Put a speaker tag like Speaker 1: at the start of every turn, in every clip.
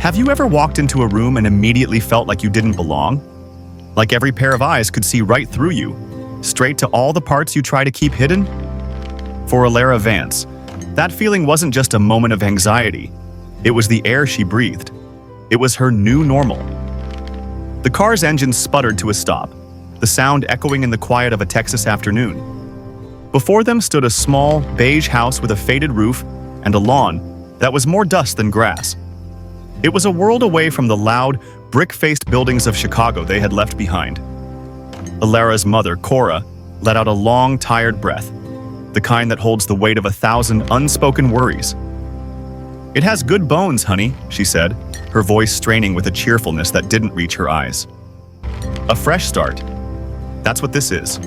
Speaker 1: Have you ever walked into a room and immediately felt like you didn't belong? Like every pair of eyes could see right through you, straight to all the parts you try to keep hidden? For Elara Vance, that feeling wasn't just a moment of anxiety. It was the air she breathed. It was her new normal. The car's engine sputtered to a stop, the sound echoing in the quiet of a Texas afternoon. Before them stood a small, beige house with a faded roof and a lawn that was more dust than grass. It was a world away from the loud, brick-faced buildings of Chicago they had left behind. Elara's mother, Cora, let out a long, tired breath, the kind that holds the weight of 1,000 unspoken worries. "It has good bones, honey," she said, her voice straining with a cheerfulness that didn't reach her eyes. "A fresh start. That's what this is."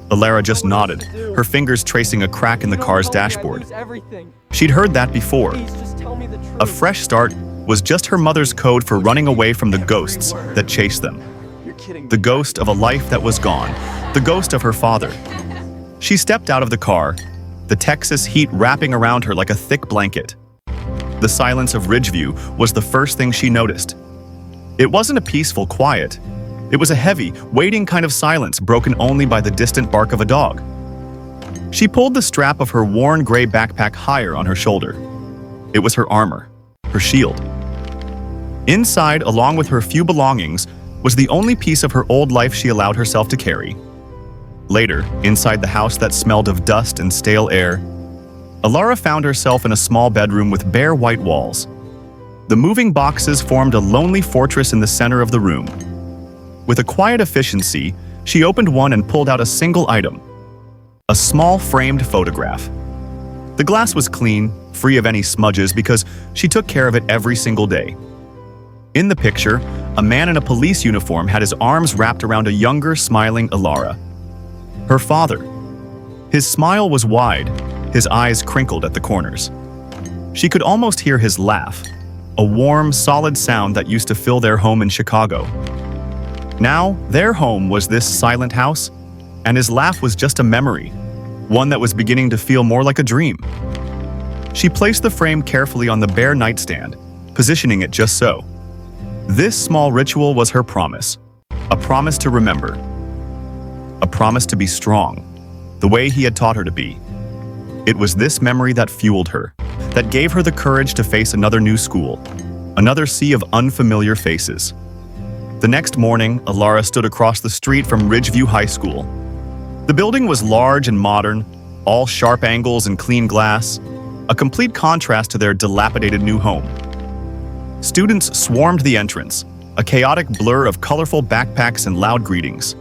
Speaker 1: Elara just nodded, her fingers tracing a crack in the car's dashboard. She'd heard that before. A fresh start was just her mother's code for running away from the ghosts that chased them. The ghost of a life that was gone, the ghost of her father. She stepped out of the car, the Texas heat wrapping around her like a thick blanket. The silence of Ridgeview was the first thing she noticed. It wasn't a peaceful quiet. It was a heavy, waiting kind of silence broken only by the distant bark of a dog. She pulled the strap of her worn gray backpack higher on her shoulder. It was her armor, her shield. Inside, along with her few belongings, was the only piece of her old life she allowed herself to carry. Later, inside the house that smelled of dust and stale air, Elara found herself in a small bedroom with bare white walls. The moving boxes formed a lonely fortress in the center of the room. With a quiet efficiency, she opened one and pulled out a single item, a small framed photograph. The glass was clean, free of any smudges because she took care of it every single day. In the picture, a man in a police uniform had his arms wrapped around a younger, smiling Elara. Her father. His smile was wide, his eyes crinkled at the corners. She could almost hear his laugh, a warm, solid sound that used to fill their home in Chicago. Now, their home was this silent house, and his laugh was just a memory, one that was beginning to feel more like a dream. She placed the frame carefully on the bare nightstand, positioning it just so. This small ritual was her promise, a promise to remember, a promise to be strong, the way he had taught her to be. It was this memory that fueled her, that gave her the courage to face another new school, another sea of unfamiliar faces. The next morning, Elara stood across the street from Ridgeview High School. The building was large and modern, all sharp angles and clean glass, a complete contrast to their dilapidated new home. Students swarmed the entrance, a chaotic blur of colorful backpacks and loud greetings.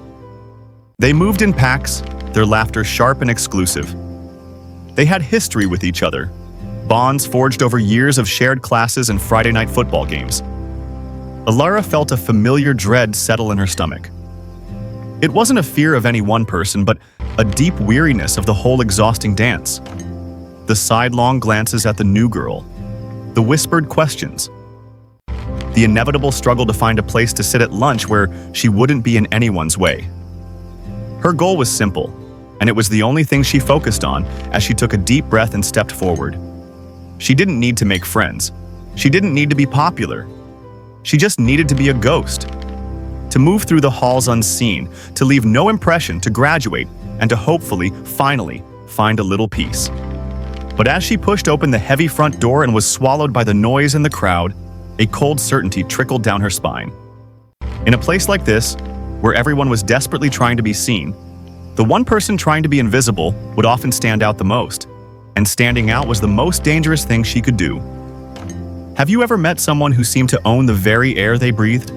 Speaker 1: They moved in packs, their laughter sharp and exclusive. They had history with each other, bonds forged over years of shared classes and Friday night football games. Elara felt a familiar dread settle in her stomach. It wasn't a fear of any one person, but a deep weariness of the whole exhausting dance. The sidelong glances at the new girl, the whispered questions, the inevitable struggle to find a place to sit at lunch where she wouldn't be in anyone's way. Her goal was simple, and it was the only thing she focused on as she took a deep breath and stepped forward. She didn't need to make friends. She didn't need to be popular. She just needed to be a ghost. To move through the halls unseen, to leave no impression, to graduate, and to hopefully, finally, find a little peace. But as she pushed open the heavy front door and was swallowed by the noise and the crowd, a cold certainty trickled down her spine. In a place like this, where everyone was desperately trying to be seen, the one person trying to be invisible would often stand out the most, and standing out was the most dangerous thing she could do. Have you ever met someone who seemed to own the very air they breathed?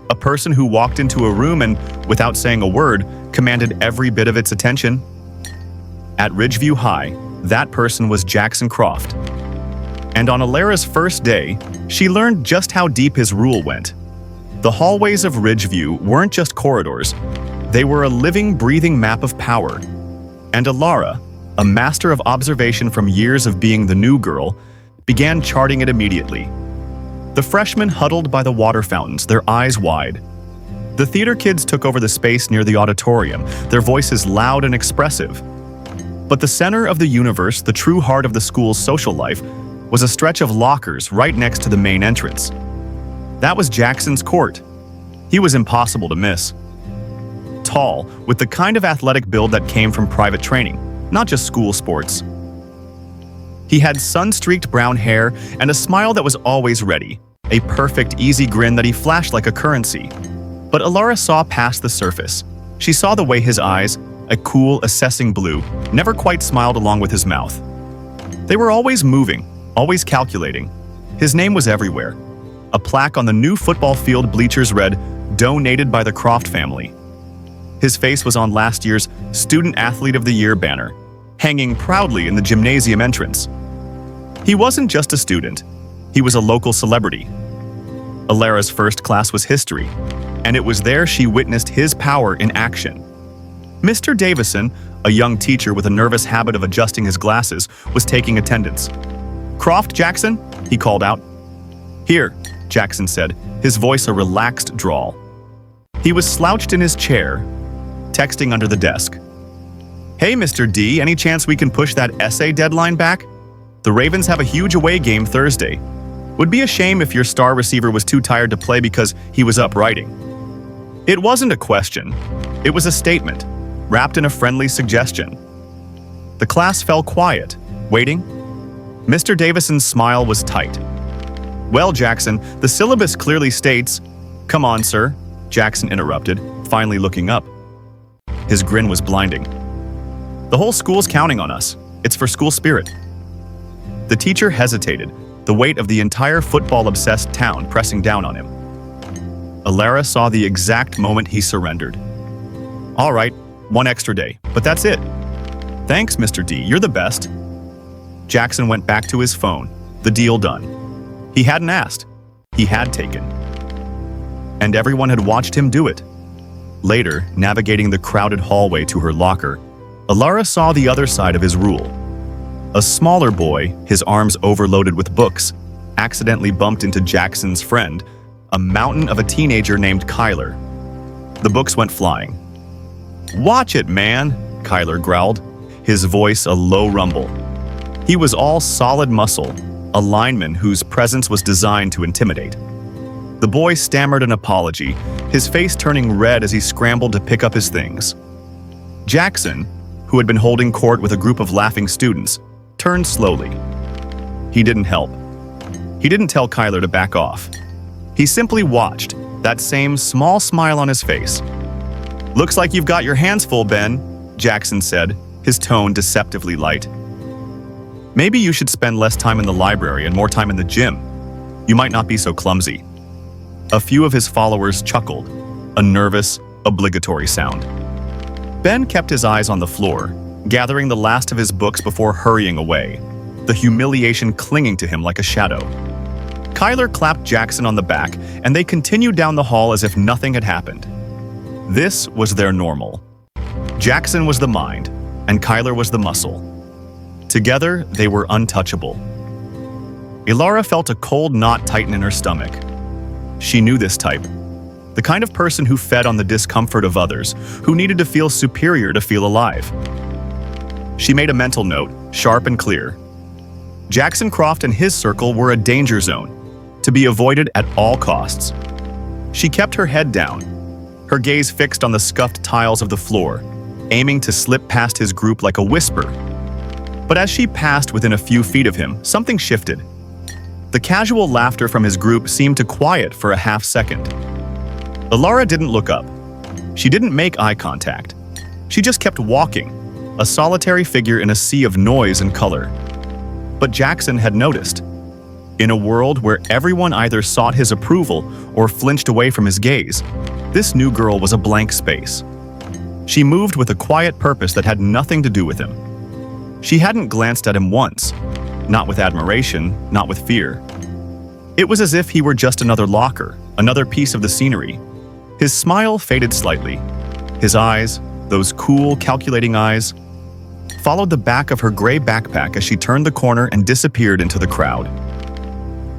Speaker 1: A person who walked into a room and, without saying a word, commanded every bit of its attention? At Ridgeview High, that person was Jaxson Croft. And on Elara's first day, she learned just how deep his rule went. The hallways of Ridgeview weren't just corridors. They were a living, breathing map of power. And Elara, a master of observation from years of being the new girl, began charting it immediately. The freshmen huddled by the water fountains, their eyes wide. The theater kids took over the space near the auditorium, their voices loud and expressive. But the center of the universe, the true heart of the school's social life, was a stretch of lockers right next to the main entrance. That was Jaxson's court. He was impossible to miss. Tall, with the kind of athletic build that came from private training, not just school sports. He had sun-streaked brown hair and a smile that was always ready, a perfect, easy grin that he flashed like a currency. But Elara saw past the surface. She saw the way his eyes, a cool, assessing blue, never quite smiled along with his mouth. They were always moving, always calculating. His name was everywhere. A plaque on the new football field bleachers read, "Donated by the Croft family." His face was on last year's Student Athlete of the Year banner, hanging proudly in the gymnasium entrance. He wasn't just a student. He was a local celebrity. Elara's first class was history, and it was there she witnessed his power in action. Mr. Davison, a young teacher with a nervous habit of adjusting his glasses, was taking attendance. "Croft, Jaxson?" he called out. "Here," Jaxson said, his voice a relaxed drawl. He was slouched in his chair, texting under the desk. "Hey, Mr. D, any chance we can push that essay deadline back? The Ravens have a huge away game Thursday. Would be a shame if your star receiver was too tired to play because he was up writing." It wasn't a question. It was a statement, wrapped in a friendly suggestion. The class fell quiet, waiting. Mr. Davison's smile was tight. "Well, Jaxson, the syllabus clearly states—" "Come on, sir," Jaxson interrupted, finally looking up. His grin was blinding. "The whole school's counting on us. It's for school spirit." The teacher hesitated, the weight of the entire football-obsessed town pressing down on him. Elara saw the exact moment he surrendered. "All right, one extra day, but that's it." "Thanks, Mr. D, you're the best." Jaxson went back to his phone, the deal done. He hadn't asked, he had taken. And everyone had watched him do it. Later, navigating the crowded hallway to her locker, Elara saw the other side of his rule. A smaller boy, his arms overloaded with books, accidentally bumped into Jaxson's friend, a mountain of a teenager named Kyler. The books went flying. "Watch it, man," Kyler growled, his voice a low rumble. He was all solid muscle, a lineman whose presence was designed to intimidate. The boy stammered an apology, his face turning red as he scrambled to pick up his things. Jaxson, who had been holding court with a group of laughing students, turned slowly. He didn't help. He didn't tell Kyler to back off. He simply watched, that same small smile on his face. "Looks like you've got your hands full, Ben," Jaxson said, his tone deceptively light. "Maybe you should spend less time in the library and more time in the gym. You might not be so clumsy." A few of his followers chuckled, a nervous, obligatory sound. Ben kept his eyes on the floor, gathering the last of his books before hurrying away, the humiliation clinging to him like a shadow. Kyler clapped Jaxson on the back, and they continued down the hall as if nothing had happened. This was their normal. Jaxson was the mind, and Kyler was the muscle. Together, they were untouchable. Elara felt a cold knot tighten in her stomach. She knew this type. The kind of person who fed on the discomfort of others, who needed to feel superior to feel alive. She made a mental note, sharp and clear. Jaxson Croft and his circle were a danger zone, to be avoided at all costs. She kept her head down, her gaze fixed on the scuffed tiles of the floor, aiming to slip past his group like a whisper. But as she passed within a few feet of him, something shifted. The casual laughter from his group seemed to quiet for a half second. Elara didn't look up. She didn't make eye contact. She just kept walking, a solitary figure in a sea of noise and color. But Jaxson had noticed. In a world where everyone either sought his approval or flinched away from his gaze, this new girl was a blank space. She moved with a quiet purpose that had nothing to do with him. She hadn't glanced at him once, not with admiration, not with fear. It was as if he were just another locker, another piece of the scenery. His smile faded slightly. His eyes, those cool, calculating eyes, followed the back of her gray backpack as she turned the corner and disappeared into the crowd.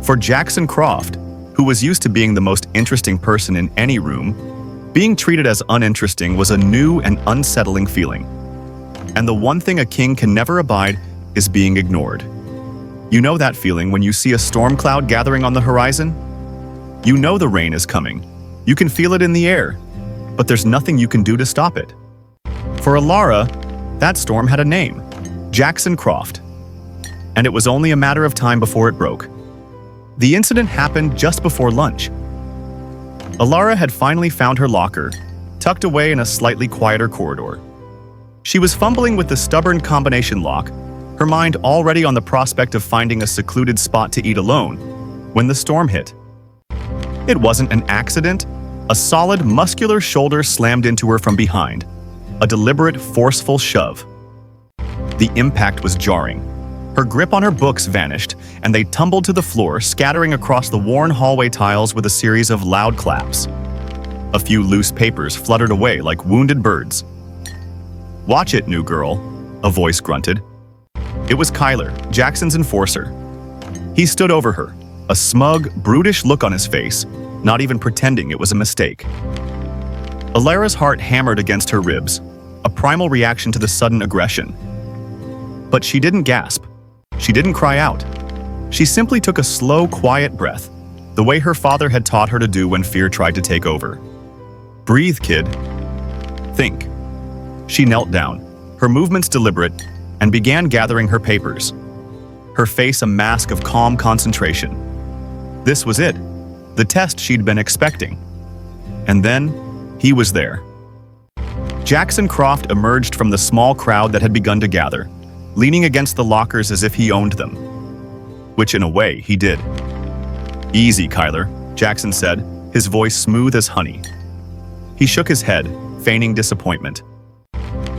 Speaker 1: For Jaxson Croft, who was used to being the most interesting person in any room, being treated as uninteresting was a new and unsettling feeling. And the one thing a king can never abide is being ignored. You know that feeling when you see a storm cloud gathering on the horizon? You know the rain is coming. You can feel it in the air, but there's nothing you can do to stop it. For Elara, that storm had a name, Jaxson Croft, and it was only a matter of time before it broke. The incident happened just before lunch. Elara had finally found her locker, tucked away in a slightly quieter corridor. She was fumbling with the stubborn combination lock, her mind already on the prospect of finding a secluded spot to eat alone, when the storm hit. It wasn't an accident. A solid, muscular shoulder slammed into her from behind, a deliberate, forceful shove. The impact was jarring. Her grip on her books vanished, and they tumbled to the floor, scattering across the worn hallway tiles with a series of loud claps. A few loose papers fluttered away like wounded birds. "Watch it, new girl," a voice grunted. It was Kyler, Jackson's enforcer. He stood over her, a smug, brutish look on his face, not even pretending it was a mistake. Elara's heart hammered against her ribs, a primal reaction to the sudden aggression. But she didn't gasp. She didn't cry out. She simply took a slow, quiet breath, the way her father had taught her to do when fear tried to take over. "Breathe, kid. Think." She knelt down, her movements deliberate, and began gathering her papers, her face a mask of calm concentration. This was it, the test she'd been expecting. And then, he was there. Jaxson Croft emerged from the small crowd that had begun to gather, leaning against the lockers as if he owned them. Which, in a way, he did. "Easy, Kyler," Jaxson said, his voice smooth as honey. He shook his head, feigning disappointment.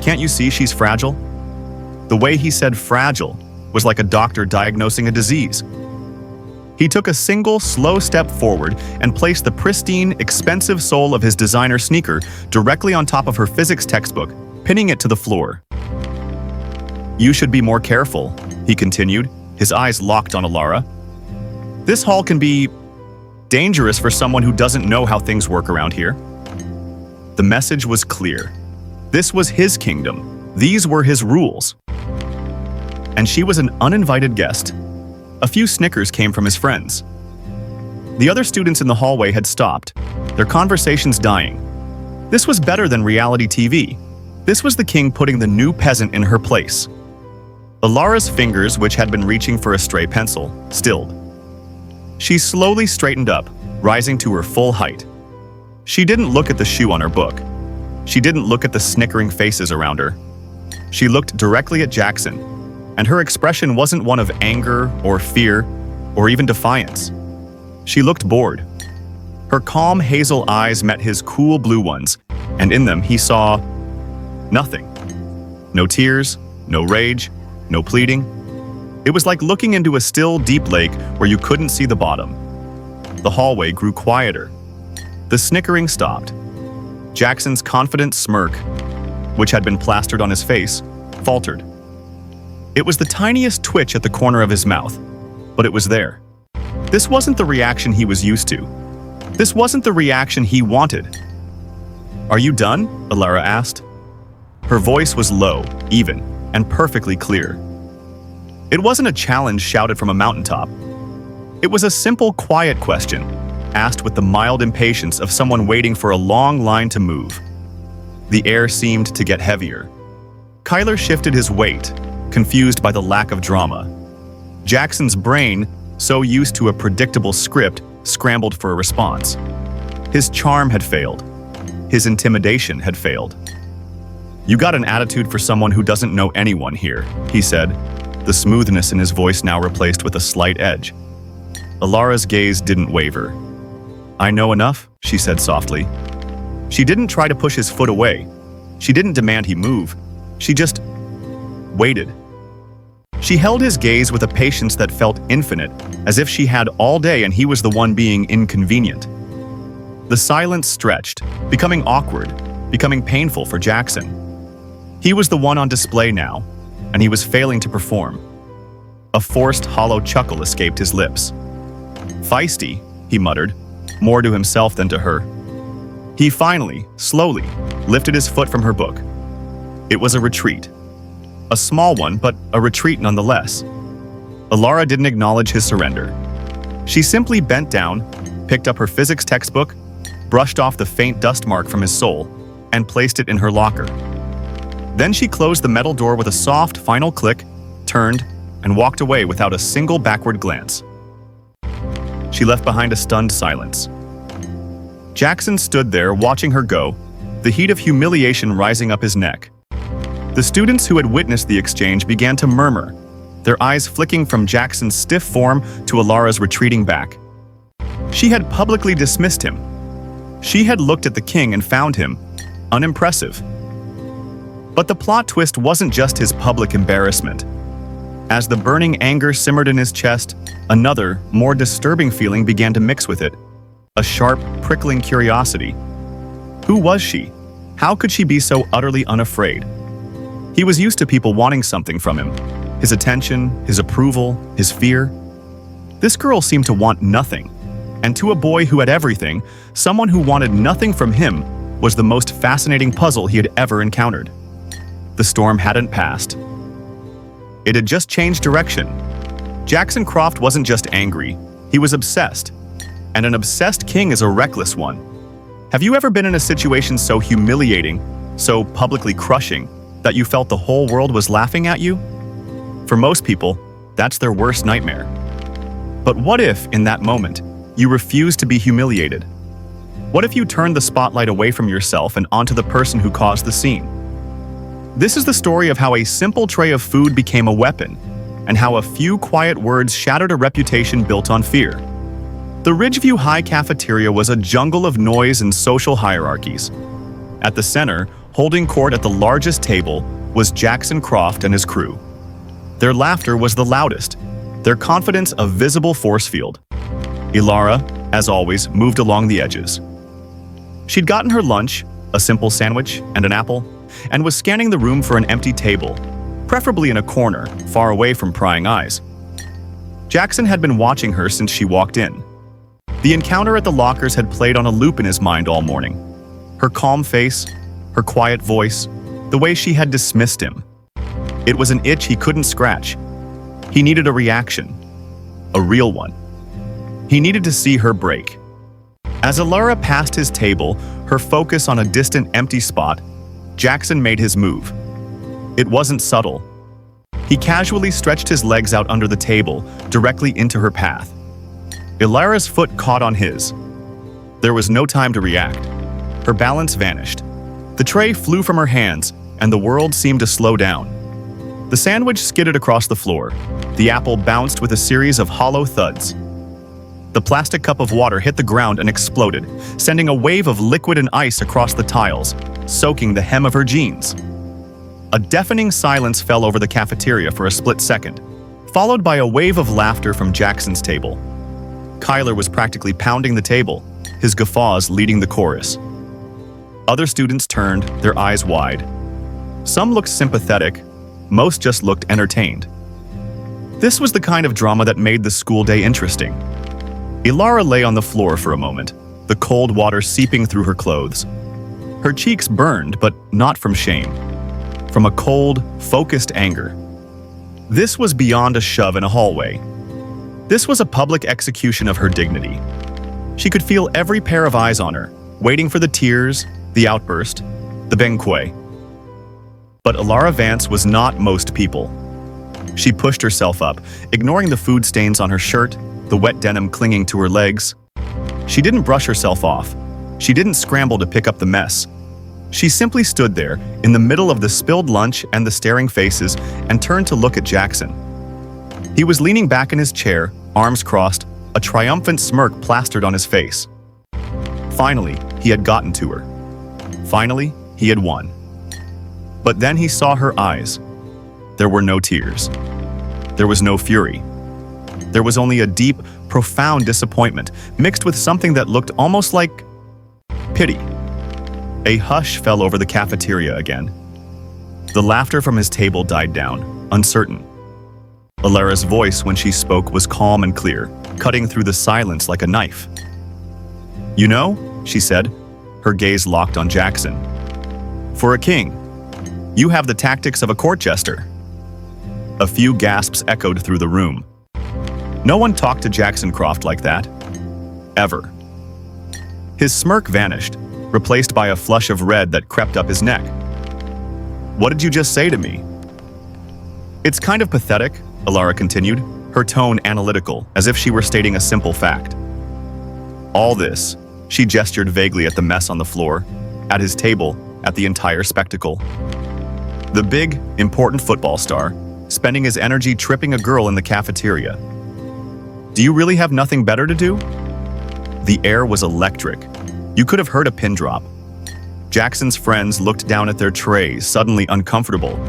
Speaker 1: "Can't you see she's fragile?" The way he said fragile was like a doctor diagnosing a disease. He took a single, slow step forward and placed the pristine, expensive sole of his designer sneaker directly on top of her physics textbook, pinning it to the floor. "You should be more careful," he continued, his eyes locked on Elara. "This hall can be dangerous for someone who doesn't know how things work around here." The message was clear. This was his kingdom. These were his rules. And she was an uninvited guest. A few snickers came from his friends. The other students in the hallway had stopped, their conversations dying. This was better than reality TV. This was the king putting the new peasant in her place. Elara's fingers, which had been reaching for a stray pencil, stilled. She slowly straightened up, rising to her full height. She didn't look at the shoe on her book. She didn't look at the snickering faces around her. She looked directly at Jaxson, and her expression wasn't one of anger or fear or even defiance. She looked bored. Her calm hazel eyes met his cool blue ones, and in them he saw nothing. No tears, no rage, no pleading. It was like looking into a still, deep lake where you couldn't see the bottom. The hallway grew quieter. The snickering stopped. Jackson's confident smirk, which had been plastered on his face, faltered. It was the tiniest twitch at the corner of his mouth, but it was there. This wasn't the reaction he was used to. This wasn't the reaction he wanted. "Are you done?" Elara asked. Her voice was low, even, and perfectly clear. It wasn't a challenge shouted from a mountaintop. It was a simple, quiet question, asked with the mild impatience of someone waiting for a long line to move. The air seemed to get heavier. Kyler shifted his weight, confused by the lack of drama. Jackson's brain, so used to a predictable script, scrambled for a response. His charm had failed. His intimidation had failed. "You got an attitude for someone who doesn't know anyone here," he said, the smoothness in his voice now replaced with a slight edge. Elara's gaze didn't waver. "I know enough," she said softly. She didn't try to push his foot away. She didn't demand he move. She just waited. She held his gaze with a patience that felt infinite, as if she had all day and he was the one being inconvenient. The silence stretched, becoming awkward, becoming painful for Jaxson. He was the one on display now, and he was failing to perform. A forced, hollow chuckle escaped his lips. "Feisty," he muttered, more to himself than to her. He finally, slowly, lifted his foot from her book. It was a retreat. A small one, but a retreat nonetheless. Elara didn't acknowledge his surrender. She simply bent down, picked up her physics textbook, brushed off the faint dust mark from his soul, and placed it in her locker. Then she closed the metal door with a soft, final click, turned, and walked away without a single backward glance. She left behind a stunned silence. Jaxson stood there watching her go, the heat of humiliation rising up his neck. The students who had witnessed the exchange began to murmur, their eyes flicking from Jackson's stiff form to Elara's retreating back. She had publicly dismissed him. She had looked at the king and found him unimpressive. But the plot twist wasn't just his public embarrassment. As the burning anger simmered in his chest, another, more disturbing feeling began to mix with it. A sharp, prickling curiosity. Who was she? How could she be so utterly unafraid? He was used to people wanting something from him. His attention, his approval, his fear. This girl seemed to want nothing. And to a boy who had everything, someone who wanted nothing from him was the most fascinating puzzle he had ever encountered. The storm hadn't passed. It had just changed direction. Jaxson Croft wasn't just angry, he was obsessed. And an obsessed king is a reckless one. Have you ever been in a situation so humiliating, so publicly crushing, that you felt the whole world was laughing at you? For most people, that's their worst nightmare. But what if, in that moment, you refused to be humiliated? What if you turned the spotlight away from yourself and onto the person who caused the scene? This is the story of how a simple tray of food became a weapon, and how a few quiet words shattered a reputation built on fear. The Ridgeview High cafeteria was a jungle of noise and social hierarchies. At the center, holding court at the largest table, was Jaxson Croft and his crew. Their laughter was the loudest, their confidence a visible force field. Elara, as always, moved along the edges. She'd gotten her lunch, a simple sandwich and an apple, and was scanning the room for an empty table, preferably in a corner, far away from prying eyes. Jaxson had been watching her since she walked in. The encounter at the lockers had played on a loop in his mind all morning. Her calm face, her quiet voice, the way she had dismissed him. It was an itch he couldn't scratch. He needed a reaction, a real one. He needed to see her break. As Elara passed his table, her focus on a distant empty spot, Jaxson made his move. It wasn't subtle. He casually stretched his legs out under the table, directly into her path. Elara's foot caught on his. There was no time to react. Her balance vanished. The tray flew from her hands, and the world seemed to slow down. The sandwich skidded across the floor. The apple bounced with a series of hollow thuds. The plastic cup of water hit the ground and exploded, sending a wave of liquid and ice across the tiles, soaking the hem of her jeans. A deafening silence fell over the cafeteria for a split second, followed by a wave of laughter from Jackson's table. Kyler was practically pounding the table, his guffaws leading the chorus. Other students turned, their eyes wide. Some looked sympathetic, most just looked entertained. This was the kind of drama that made the school day interesting. Elara lay on the floor for a moment, the cold water seeping through her clothes. Her cheeks burned, but not from shame. From a cold, focused anger. This was beyond a shove in a hallway. This was a public execution of her dignity. She could feel every pair of eyes on her, waiting for the tears, the outburst, the benqué. But Elara Vance was not most people. She pushed herself up, ignoring the food stains on her shirt, the wet denim clinging to her legs. She didn't brush herself off. She didn't scramble to pick up the mess. She simply stood there, in the middle of the spilled lunch and the staring faces, and turned to look at Jaxson. He was leaning back in his chair, arms crossed, a triumphant smirk plastered on his face. Finally, he had gotten to her. Finally, he had won. But then he saw her eyes. There were no tears. There was no fury. There was only a deep, profound disappointment, mixed with something that looked almost like pity. A hush fell over the cafeteria again. The laughter from his table died down, uncertain. Elara's voice when she spoke was calm and clear, cutting through the silence like a knife. "You know," she said, her gaze locked on Jaxson. "For a king, you have the tactics of a court jester." A few gasps echoed through the room, No one talked to Jaxson Croft like that. Ever. His smirk vanished, replaced by a flush of red that crept up his neck. "What did you just say to me?" "It's kind of pathetic," Elara continued, her tone analytical, as if she were stating a simple fact. "All this," she gestured vaguely at the mess on the floor, at his table, at the entire spectacle. The big, important football star, spending his energy tripping a girl in the cafeteria. "Do you really have nothing better to do?" The air was electric. You could have heard a pin drop. Jackson's friends looked down at their trays, suddenly uncomfortable.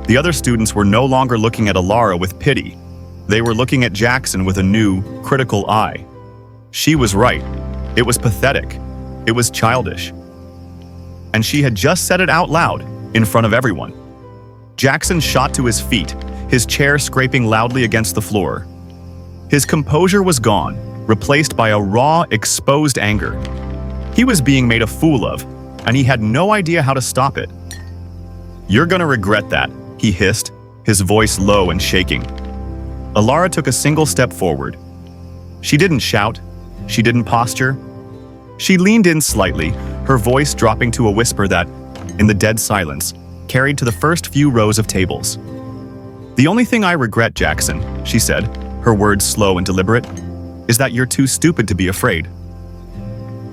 Speaker 1: The other students were no longer looking at Elara with pity. They were looking at Jaxson with a new, critical eye. She was right. It was pathetic. It was childish. And she had just said it out loud, in front of everyone. Jaxson shot to his feet, his chair scraping loudly against the floor. His composure was gone, replaced by a raw, exposed anger. He was being made a fool of, and he had no idea how to stop it. "You're gonna regret that," he hissed, his voice low and shaking. Elara took a single step forward. She didn't shout. She didn't posture. She leaned in slightly, her voice dropping to a whisper that, in the dead silence, carried to the first few rows of tables. "The only thing I regret, Jaxson," she said, her words slow and deliberate, "is that you're too stupid to be afraid."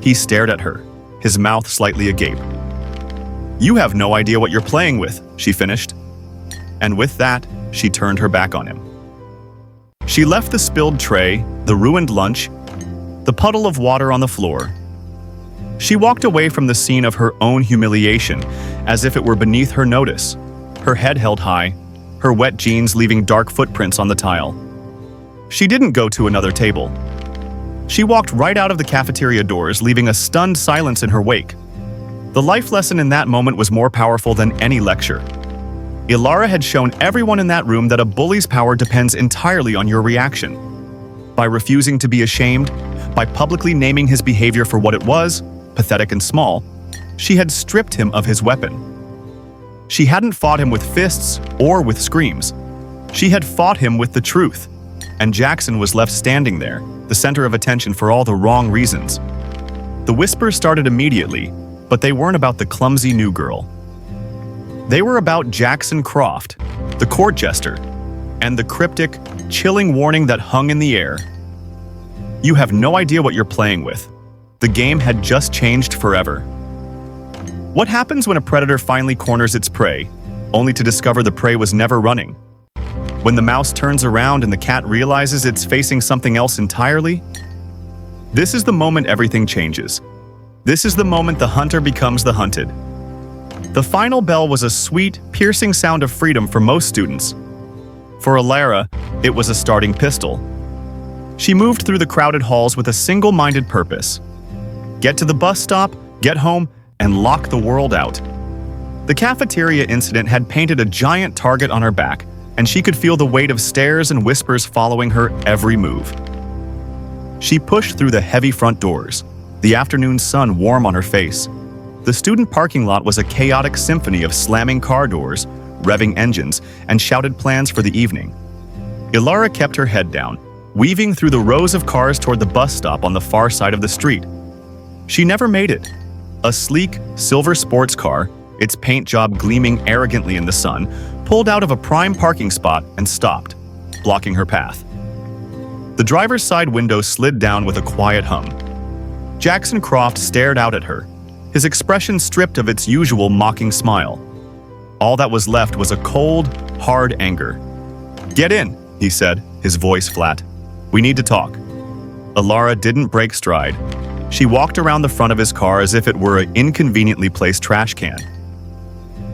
Speaker 1: He stared at her, his mouth slightly agape. "You have no idea what you're playing with," she finished. And with that, she turned her back on him. She left the spilled tray, the ruined lunch, the puddle of water on the floor. She walked away from the scene of her own humiliation, as if it were beneath her notice, her head held high, her wet jeans leaving dark footprints on the tile. She didn't go to another table. She walked right out of the cafeteria doors, leaving a stunned silence in her wake. The life lesson in that moment was more powerful than any lecture. Elara had shown everyone in that room that a bully's power depends entirely on your reaction. By refusing to be ashamed, by publicly naming his behavior for what it was, pathetic and small, she had stripped him of his weapon. She hadn't fought him with fists or with screams. She had fought him with the truth, and Jaxson was left standing there, the center of attention for all the wrong reasons. The whispers started immediately, but they weren't about the clumsy new girl. They were about Jaxson Croft, the court jester, and the cryptic, chilling warning that hung in the air. "You have no idea what you're playing with." The game had just changed forever. What happens when a predator finally corners its prey, only to discover the prey was never running? When the mouse turns around and the cat realizes it's facing something else entirely? This is the moment everything changes. This is the moment the hunter becomes the hunted. The final bell was a sweet, piercing sound of freedom for most students. For Elara, it was a starting pistol. She moved through the crowded halls with a single-minded purpose. Get to the bus stop, get home, and lock the world out. The cafeteria incident had painted a giant target on her back, and she could feel the weight of stares and whispers following her every move. She pushed through the heavy front doors, the afternoon sun warm on her face. The student parking lot was a chaotic symphony of slamming car doors, revving engines, and shouted plans for the evening. Elara kept her head down, weaving through the rows of cars toward the bus stop on the far side of the street. She never made it. A sleek, silver sports car, its paint job gleaming arrogantly in the sun, pulled out of a prime parking spot and stopped, blocking her path. The driver's side window slid down with a quiet hum. Jaxson Croft stared out at her, his expression stripped of its usual mocking smile. All that was left was a cold, hard anger. "Get in," he said, his voice flat. "We need to talk." Elara didn't break stride. She walked around the front of his car as if it were an inconveniently placed trash can.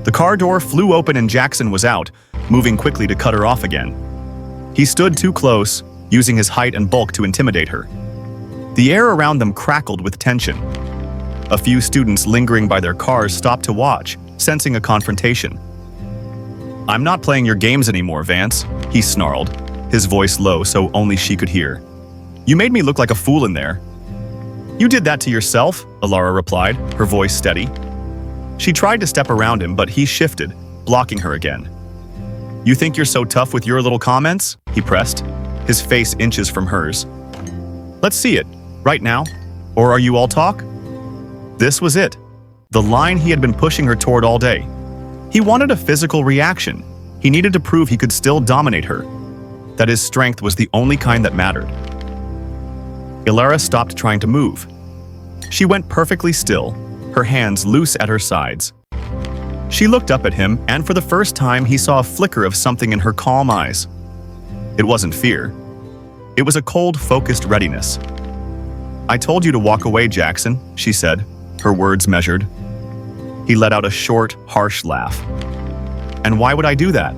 Speaker 1: The car door flew open and Jaxson was out, moving quickly to cut her off again. He stood too close, using his height and bulk to intimidate her. The air around them crackled with tension. A few students lingering by their cars stopped to watch, sensing a confrontation. "I'm not playing your games anymore, Vance," he snarled, his voice low so only she could hear. "You made me look like a fool in there." "You did that to yourself," Elara replied, her voice steady. She tried to step around him, but he shifted, blocking her again. "You think you're so tough with your little comments?" he pressed. his face inches from hers. "Let's see it, right now, or are you all talk?" This was it, the line he had been pushing her toward all day. He wanted a physical reaction. He needed to prove he could still dominate her, that his strength was the only kind that mattered. Elara stopped trying to move. She went perfectly still, her hands loose at her sides. She looked up at him, and for the first time he saw a flicker of something in her calm eyes. It wasn't fear. It was a cold, focused readiness. "I told you to walk away, Jaxson," she said, her words measured. He let out a short, harsh laugh. "And why would I do that?"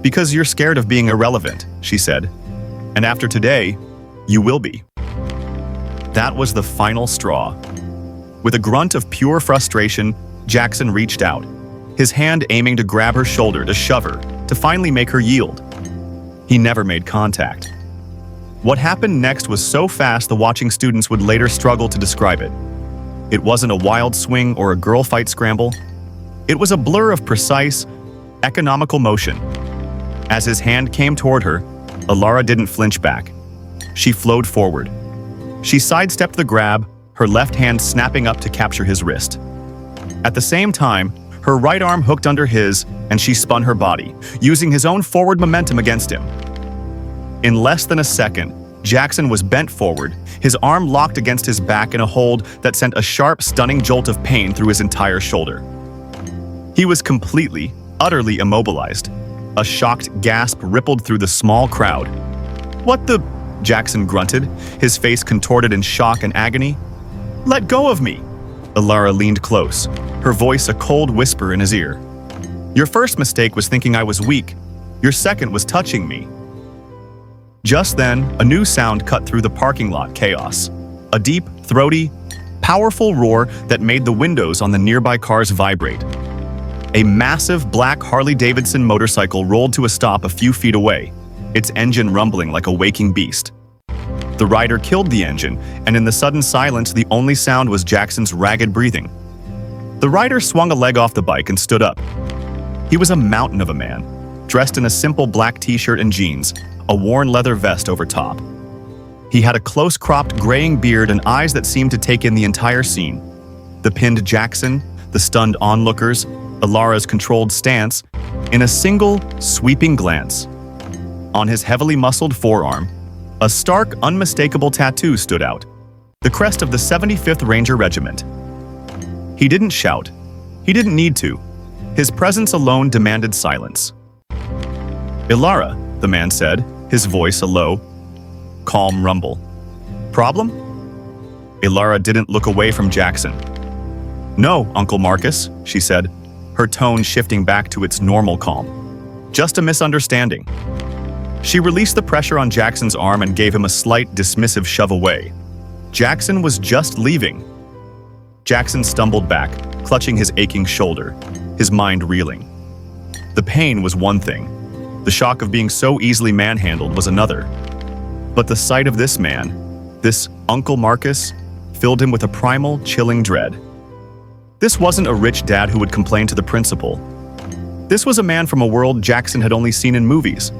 Speaker 1: "Because you're scared of being irrelevant," she said. "And after today, you will be." That was the final straw. With a grunt of pure frustration, Jaxson reached out, his hand aiming to grab her shoulder to shove her, to finally make her yield. He never made contact. What happened next was so fast the watching students would later struggle to describe it. It wasn't a wild swing or a girl fight scramble. It was a blur of precise, economical motion. As his hand came toward her, Elara didn't flinch back. She flowed forward. She sidestepped the grab, her left hand snapping up to capture his wrist. At the same time, her right arm hooked under his, and she spun her body, using his own forward momentum against him. In less than a second, Jaxson was bent forward, his arm locked against his back in a hold that sent a sharp, stunning jolt of pain through his entire shoulder. He was completely, utterly immobilized. A shocked gasp rippled through the small crowd. "What the?" Jaxson grunted, his face contorted in shock and agony. "Let go of me!" Elara leaned close, her voice a cold whisper in his ear. "Your first mistake was thinking I was weak. Your second was touching me." Just then, a new sound cut through the parking lot chaos. A deep, throaty, powerful roar that made the windows on the nearby cars vibrate. A massive black Harley-Davidson motorcycle rolled to a stop a few feet away, its engine rumbling like a waking beast. The rider killed the engine, and in the sudden silence, the only sound was Jackson's ragged breathing. The rider swung a leg off the bike and stood up. He was a mountain of a man, dressed in a simple black t-shirt and jeans, a worn leather vest over top. He had a close-cropped, graying beard and eyes that seemed to take in the entire scene. The pinned Jaxson, the stunned onlookers, Elara's controlled stance, in a single, sweeping glance. On his heavily muscled forearm, a stark, unmistakable tattoo stood out, the crest of the 75th Ranger Regiment. He didn't shout. He didn't need to. His presence alone demanded silence. "Elara," the man said, his voice a low, calm rumble. "Problem?" Elara didn't look away from Jaxson. "No, Uncle Marcus," she said, her tone shifting back to its normal calm. "Just a misunderstanding." She released the pressure on Jackson's arm and gave him a slight, dismissive shove away. Jaxson was just leaving. Jaxson stumbled back, clutching his aching shoulder, his mind reeling. The pain was one thing. The shock of being so easily manhandled was another. But the sight of this man, this Uncle Marcus, filled him with a primal, chilling dread. This wasn't a rich dad who would complain to the principal. This was a man from a world Jaxson had only seen in movies.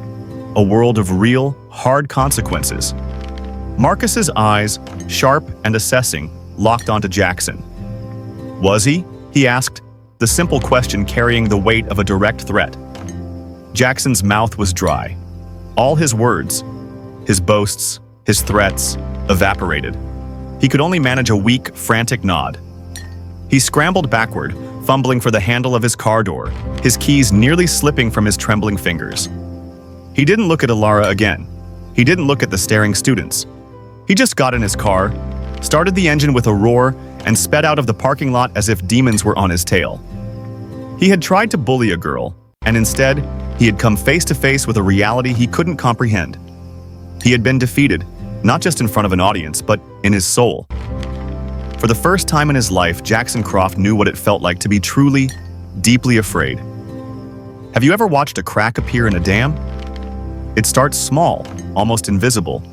Speaker 1: A world of real, hard consequences. Marcus's eyes, sharp and assessing, locked onto Jaxson. "Was he?" he asked, the simple question carrying the weight of a direct threat. Jackson's mouth was dry. All his words, his boasts, his threats, evaporated. He could only manage a weak, frantic nod. He scrambled backward, fumbling for the handle of his car door, his keys nearly slipping from his trembling fingers. He didn't look at Elara again. He didn't look at the staring students. He just got in his car, started the engine with a roar, and sped out of the parking lot as if demons were on his tail. He had tried to bully a girl, and instead, he had come face to face with a reality he couldn't comprehend. He had been defeated, not just in front of an audience, but in his soul. For the first time in his life, Jaxson Croft knew what it felt like to be truly, deeply afraid. Have you ever watched a crack appear in a dam? It starts small, almost invisible.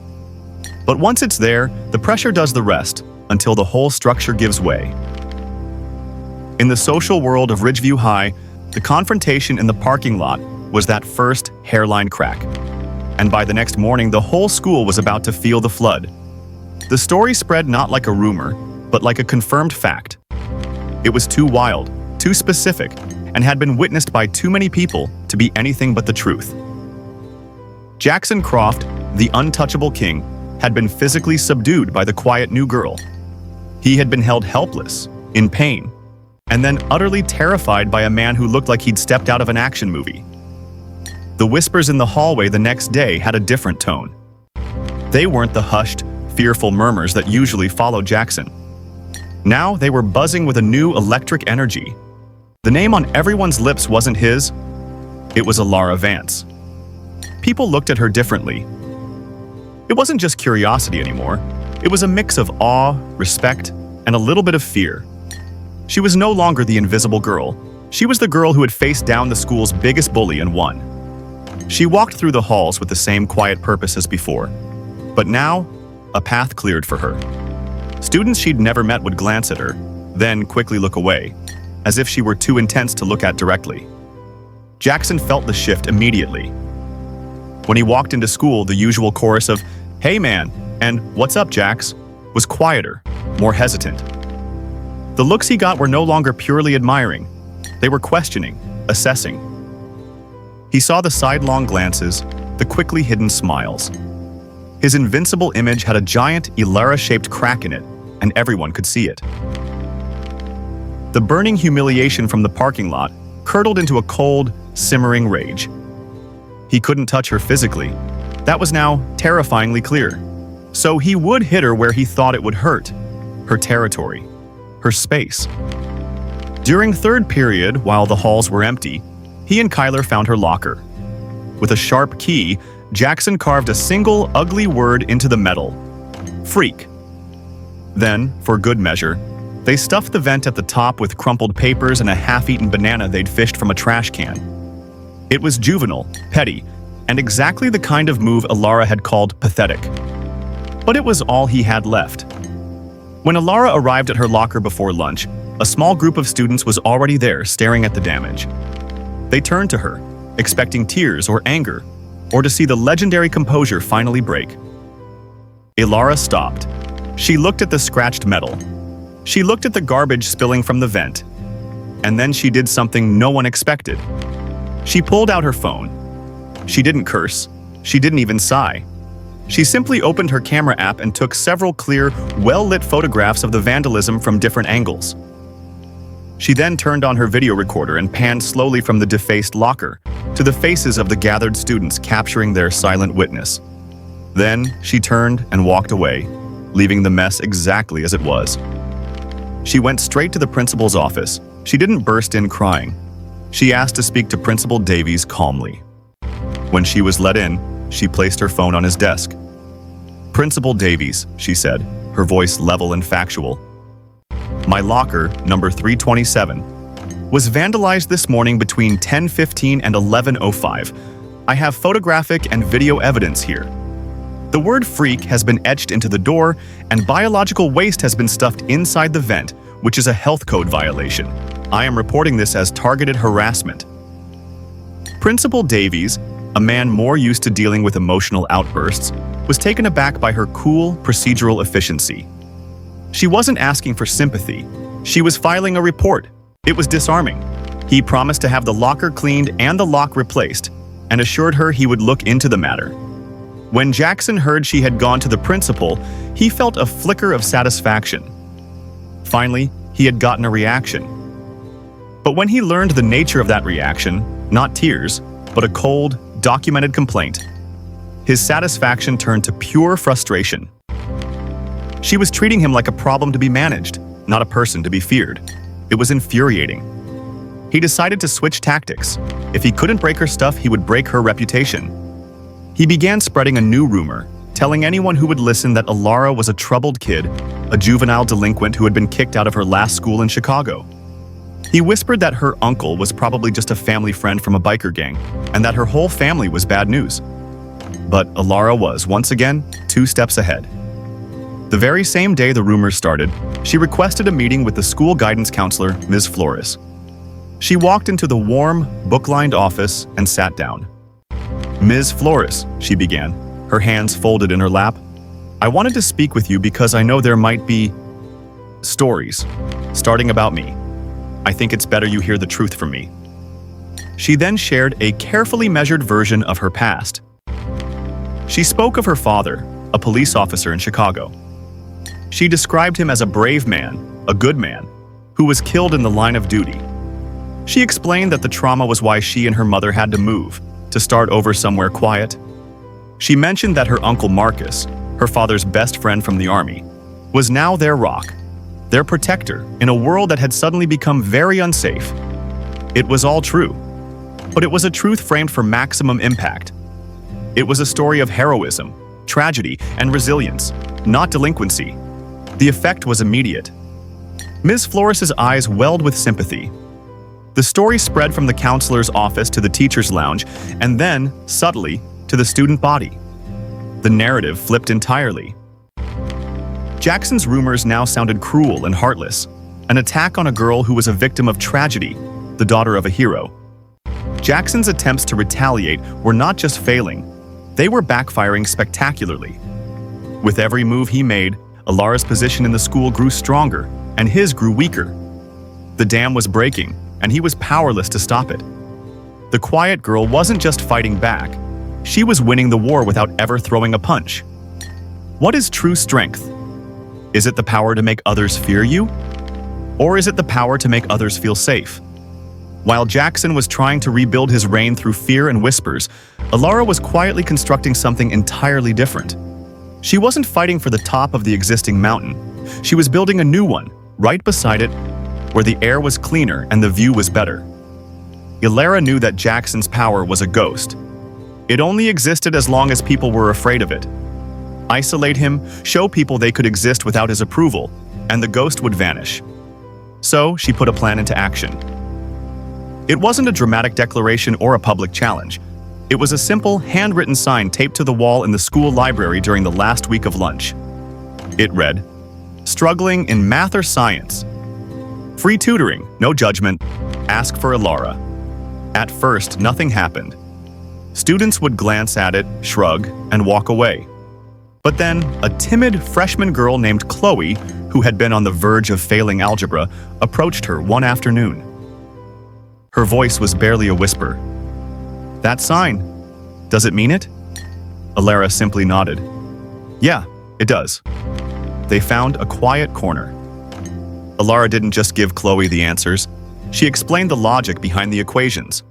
Speaker 1: But once it's there, the pressure does the rest, until the whole structure gives way. In the social world of Ridgeview High, the confrontation in the parking lot was that first hairline crack. and by the next morning the whole school was about to feel the flood. The story spread not like a rumor, but like a confirmed fact. It was too wild, too specific, and had been witnessed by too many people to be anything but the truth. Jaxson Croft, the untouchable king, had been physically subdued by the quiet new girl. He had been held helpless, in pain, and then utterly terrified by a man who looked like he'd stepped out of an action movie. The whispers in the hallway the next day had a different tone. They weren't the hushed, fearful murmurs that usually follow Jaxson. Now they were buzzing with a new electric energy. The name on everyone's lips wasn't his. It was Elara Vance. People looked at her differently. It wasn't just curiosity anymore. It was a mix of awe, respect, and a little bit of fear. She was no longer the invisible girl. She was the girl who had faced down the school's biggest bully and won. She walked through the halls with the same quiet purpose as before. But now, a path cleared for her. Students she'd never met would glance at her, then quickly look away, as if she were too intense to look at directly. Jaxson felt the shift immediately. When he walked into school, the usual chorus of, "Hey man," and "What's up, Jax?" was quieter, more hesitant. The looks he got were no longer purely admiring. They were questioning, assessing. He saw the sidelong glances, the quickly hidden smiles. His invincible image had a giant, Elara-shaped crack in it, and everyone could see it. The burning humiliation from the parking lot curdled into a cold, simmering rage. He couldn't touch her physically. That was now terrifyingly clear. So he would hit her where he thought it would hurt. Her territory. Her space. During third period, while the halls were empty, he and Kyler found her locker. With a sharp key, Jaxson carved a single ugly word into the metal. Freak. Then, for good measure, they stuffed the vent at the top with crumpled papers and a half-eaten banana they'd fished from a trash can. It was juvenile, petty, and exactly the kind of move Elara had called pathetic. But it was all he had left. When Elara arrived at her locker before lunch, a small group of students was already there staring at the damage. They turned to her, expecting tears or anger, or to see the legendary composure finally break. Elara stopped. She looked at the scratched metal. She looked at the garbage spilling from the vent. And then she did something no one expected. She pulled out her phone. She didn't curse. She didn't even sigh. She simply opened her camera app and took several clear, well-lit photographs of the vandalism from different angles. She then turned on her video recorder and panned slowly from the defaced locker to the faces of the gathered students, capturing their silent witness. Then she turned and walked away, leaving the mess exactly as it was. She went straight to the principal's office. She didn't burst in crying. She asked to speak to Principal Davies calmly. When she was let in, she placed her phone on his desk. "Principal Davies," she said, her voice level and factual. "My locker, number 327, was vandalized this morning between 10:15 and 11:05. I have photographic and video evidence here. The word freak has been etched into the door, and biological waste has been stuffed inside the vent, which is a health code violation. I am reporting this as targeted harassment." Principal Davies, a man more used to dealing with emotional outbursts, was taken aback by her cool, procedural efficiency. She wasn't asking for sympathy. She was filing a report. It was disarming. He promised to have the locker cleaned and the lock replaced, and assured her he would look into the matter. When Jaxson heard she had gone to the principal, he felt a flicker of satisfaction. Finally, he had gotten a reaction. But when he learned the nature of that reaction, not tears, but a cold, documented complaint, his satisfaction turned to pure frustration. She was treating him like a problem to be managed, not a person to be feared. It was infuriating. He decided to switch tactics. If he couldn't break her stuff, he would break her reputation. He began spreading a new rumor, telling anyone who would listen that Elara was a troubled kid, a juvenile delinquent who had been kicked out of her last school in Chicago. He whispered that her uncle was probably just a family friend from a biker gang, and that her whole family was bad news. But Elara was, once again, 2 steps ahead. The very same day the rumors started, she requested a meeting with the school guidance counselor, Ms. Flores. She walked into the warm, book-lined office and sat down. "Ms. Flores," she began, her hands folded in her lap, "I wanted to speak with you because I know there might be stories starting about me. I think it's better you hear the truth from me." She then shared a carefully measured version of her past. She spoke of her father, a police officer in Chicago. She described him as a brave man, a good man, who was killed in the line of duty. She explained that the trauma was why she and her mother had to move, to start over somewhere quiet. She mentioned that her uncle Marcus, her father's best friend from the army, was now their rock, their protector in a world that had suddenly become very unsafe. It was all true, but it was a truth framed for maximum impact. It was a story of heroism, tragedy, and resilience, not delinquency. The effect was immediate. Ms. Flores's eyes welled with sympathy. The story spread from the counselor's office to the teacher's lounge, and then, subtly, to the student body. The narrative flipped entirely. Jackson's rumors now sounded cruel and heartless, an attack on a girl who was a victim of tragedy, the daughter of a hero. Jackson's attempts to retaliate were not just failing, they were backfiring spectacularly. With every move he made, Elara's position in the school grew stronger, and his grew weaker. The dam was breaking, and he was powerless to stop it. The quiet girl wasn't just fighting back, she was winning the war without ever throwing a punch. What is true strength? Is it the power to make others fear you? Or is it the power to make others feel safe? While Jaxson was trying to rebuild his reign through fear and whispers, Elara was quietly constructing something entirely different. She wasn't fighting for the top of the existing mountain. She was building a new one, right beside it, where the air was cleaner and the view was better. Elara knew that Jackson's power was a ghost. It only existed as long as people were afraid of it. Isolate him, show people they could exist without his approval, and the ghost would vanish. So she put a plan into action. It wasn't a dramatic declaration or a public challenge. It was a simple, handwritten sign taped to the wall in the school library during the last week of lunch. It read, "Struggling in math or science? Free tutoring, no judgment. Ask for Elara." At first, nothing happened. Students would glance at it, shrug, and walk away. But then, a timid freshman girl named Chloe, who had been on the verge of failing algebra, approached her one afternoon. Her voice was barely a whisper. "That sign, does it mean it?" Elara simply nodded. "Yeah, it does." They found a quiet corner. Elara didn't just give Chloe the answers, she explained the logic behind the equations.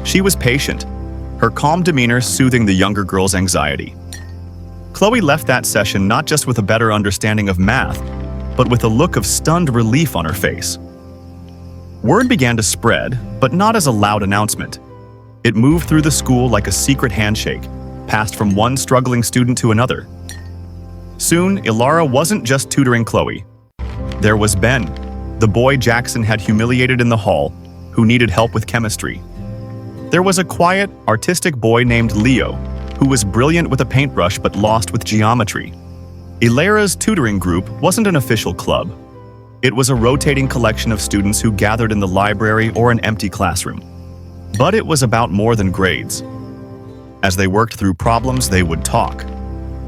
Speaker 1: She was patient, her calm demeanor soothing the younger girl's anxiety. Chloe left that session not just with a better understanding of math, but with a look of stunned relief on her face. Word began to spread, but not as a loud announcement. It moved through the school like a secret handshake, passed from one struggling student to another. Soon, Elara wasn't just tutoring Chloe. There was Ben, the boy Jaxson had humiliated in the hall, who needed help with chemistry. There was a quiet, artistic boy named Leo, who was brilliant with a paintbrush but lost with geometry. Elara's tutoring group wasn't an official club. It was a rotating collection of students who gathered in the library or an empty classroom. But it was about more than grades. As they worked through problems, they would talk.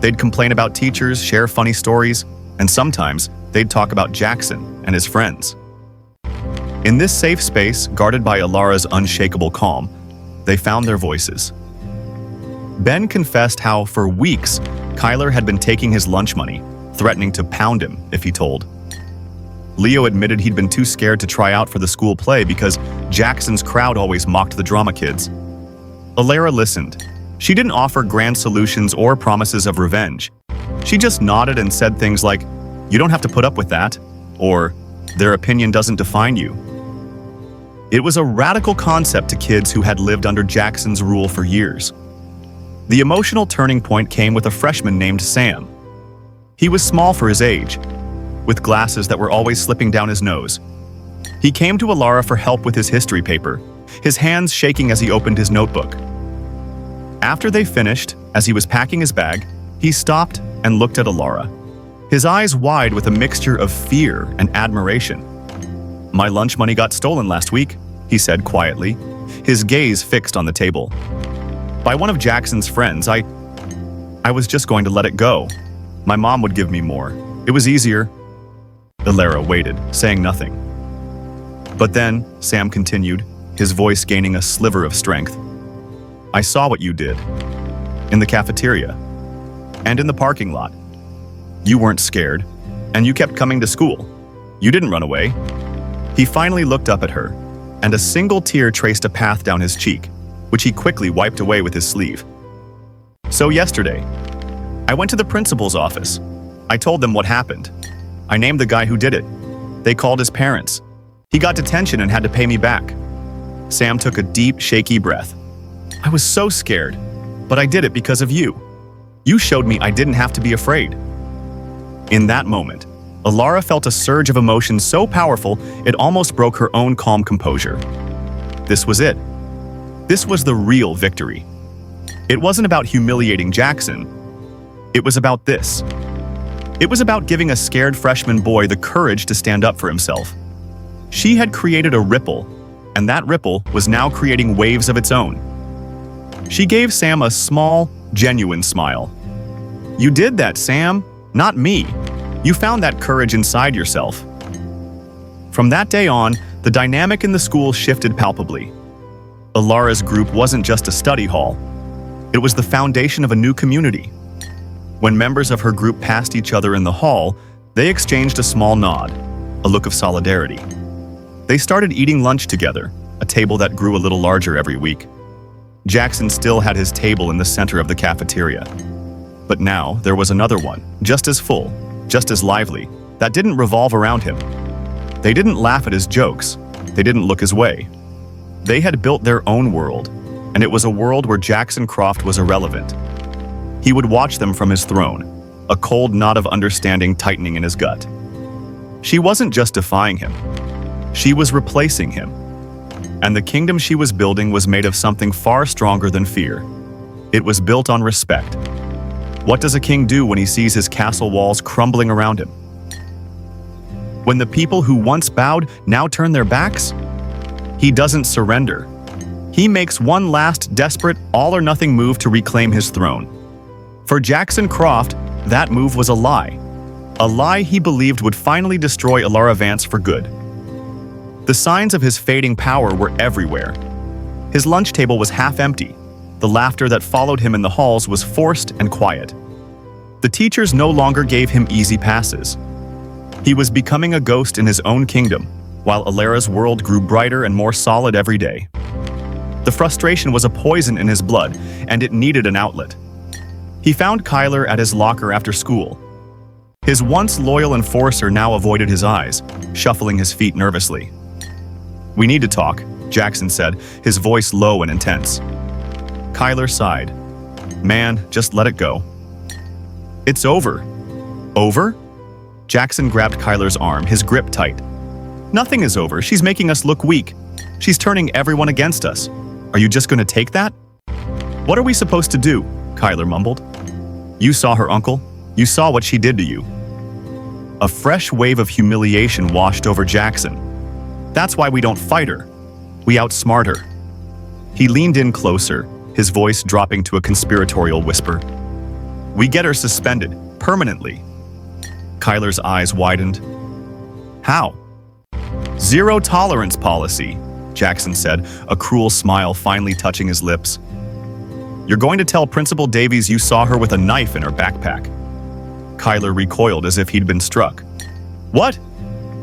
Speaker 1: They'd complain about teachers, share funny stories, and sometimes they'd talk about Jaxson and his friends. In this safe space, guarded by Elara's unshakable calm, they found their voices. Ben confessed how, for weeks, Kyler had been taking his lunch money, threatening to pound him if he told. Leo admitted he'd been too scared to try out for the school play because Jackson's crowd always mocked the drama kids. Elara listened. She didn't offer grand solutions or promises of revenge. She just nodded and said things like, "You don't have to put up with that," or "Their opinion doesn't define you." It was a radical concept to kids who had lived under Jackson's rule for years. The emotional turning point came with a freshman named Sam. He was small for his age, with glasses that were always slipping down his nose. He came to Elara for help with his history paper, his hands shaking as he opened his notebook. After they finished, as he was packing his bag, he stopped and looked at Elara, his eyes wide with a mixture of fear and admiration. "My lunch money got stolen last week," he said quietly, his gaze fixed on the table. by one of Jackson's friends. I was just going to let it go. My mom would give me more. It was easier. Elara waited, saying nothing. But then, Sam continued, his voice gaining a sliver of strength. I saw what you did. In the cafeteria. And in the parking lot. You weren't scared, and you kept coming to school. You didn't run away. He finally looked up at her, and a single tear traced a path down his cheek, which he quickly wiped away with his sleeve. So yesterday, I went to the principal's office. I told them what happened. I named the guy who did it. They called his parents. He got detention and had to pay me back. Sam took a deep, shaky breath. I was so scared, but I did it because of you. You showed me I didn't have to be afraid. In that moment, Elara felt a surge of emotion so powerful it almost broke her own calm composure. This was it. This was the real victory. It wasn't about humiliating Jaxson. It was about this. It was about giving a scared freshman boy the courage to stand up for himself. She had created a ripple, and that ripple was now creating waves of its own. She gave Sam a small, genuine smile. You did that, Sam, not me. You found that courage inside yourself. From that day on, the dynamic in the school shifted palpably. Elara's group wasn't just a study hall. It was the foundation of a new community. When members of her group passed each other in the hall, they exchanged a small nod, a look of solidarity. They started eating lunch together, a table that grew a little larger every week. Jaxson still had his table in the center of the cafeteria. But now there was another one, just as full, just as lively, that didn't revolve around him. They didn't laugh at his jokes. They didn't look his way. They had built their own world, and it was a world where Jaxson Croft was irrelevant. He would watch them from his throne, a cold knot of understanding tightening in his gut. She wasn't just defying him. She was replacing him. And the kingdom she was building was made of something far stronger than fear. It was built on respect. What does a king do when he sees his castle walls crumbling around him? When the people who once bowed now turn their backs? He doesn't surrender. He makes one last desperate, all-or-nothing move to reclaim his throne. For Jaxson Croft, that move was a lie. A lie he believed would finally destroy Elara Vance for good. The signs of his fading power were everywhere. His lunch table was half empty. The laughter that followed him in the halls was forced and quiet. The teachers no longer gave him easy passes. He was becoming a ghost in his own kingdom, while Elara's world grew brighter and more solid every day. The frustration was a poison in his blood, and it needed an outlet. He found Kyler at his locker after school. His once loyal enforcer now avoided his eyes, shuffling his feet nervously. We need to talk, Jaxson said, his voice low and intense. Kyler sighed. Man, just let it go. It's over. Over? Jaxson grabbed Kyler's arm, his grip tight. Nothing is over. She's making us look weak. She's turning everyone against us. Are you just going to take that? What are we supposed to do? Kyler mumbled. You saw her, uncle. You saw what she did to you. A fresh wave of humiliation washed over Jaxson. That's why we don't fight her. We outsmart her. He leaned in closer, his voice dropping to a conspiratorial whisper. We get her suspended, permanently. Kyler's eyes widened. How? Zero tolerance policy, Jaxson said, a cruel smile finally touching his lips. You're going to tell Principal Davies you saw her with a knife in her backpack. Kyler recoiled as if he'd been struck. What?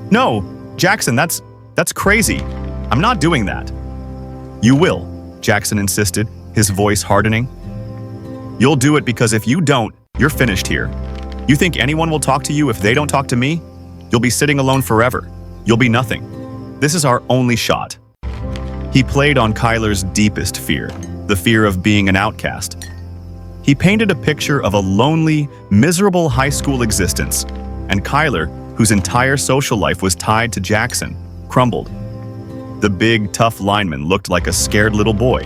Speaker 1: No, Jaxson, that's crazy. I'm not doing that. You will, Jaxson insisted, his voice hardening. You'll do it because if you don't, you're finished here. You think anyone will talk to you if they don't talk to me? You'll be sitting alone forever. You'll be nothing. This is our only shot. He played on Kyler's deepest fear, the fear of being an outcast. He painted a picture of a lonely, miserable high school existence, and Kyler, whose entire social life was tied to Jaxson, crumbled. The big, tough lineman looked like a scared little boy.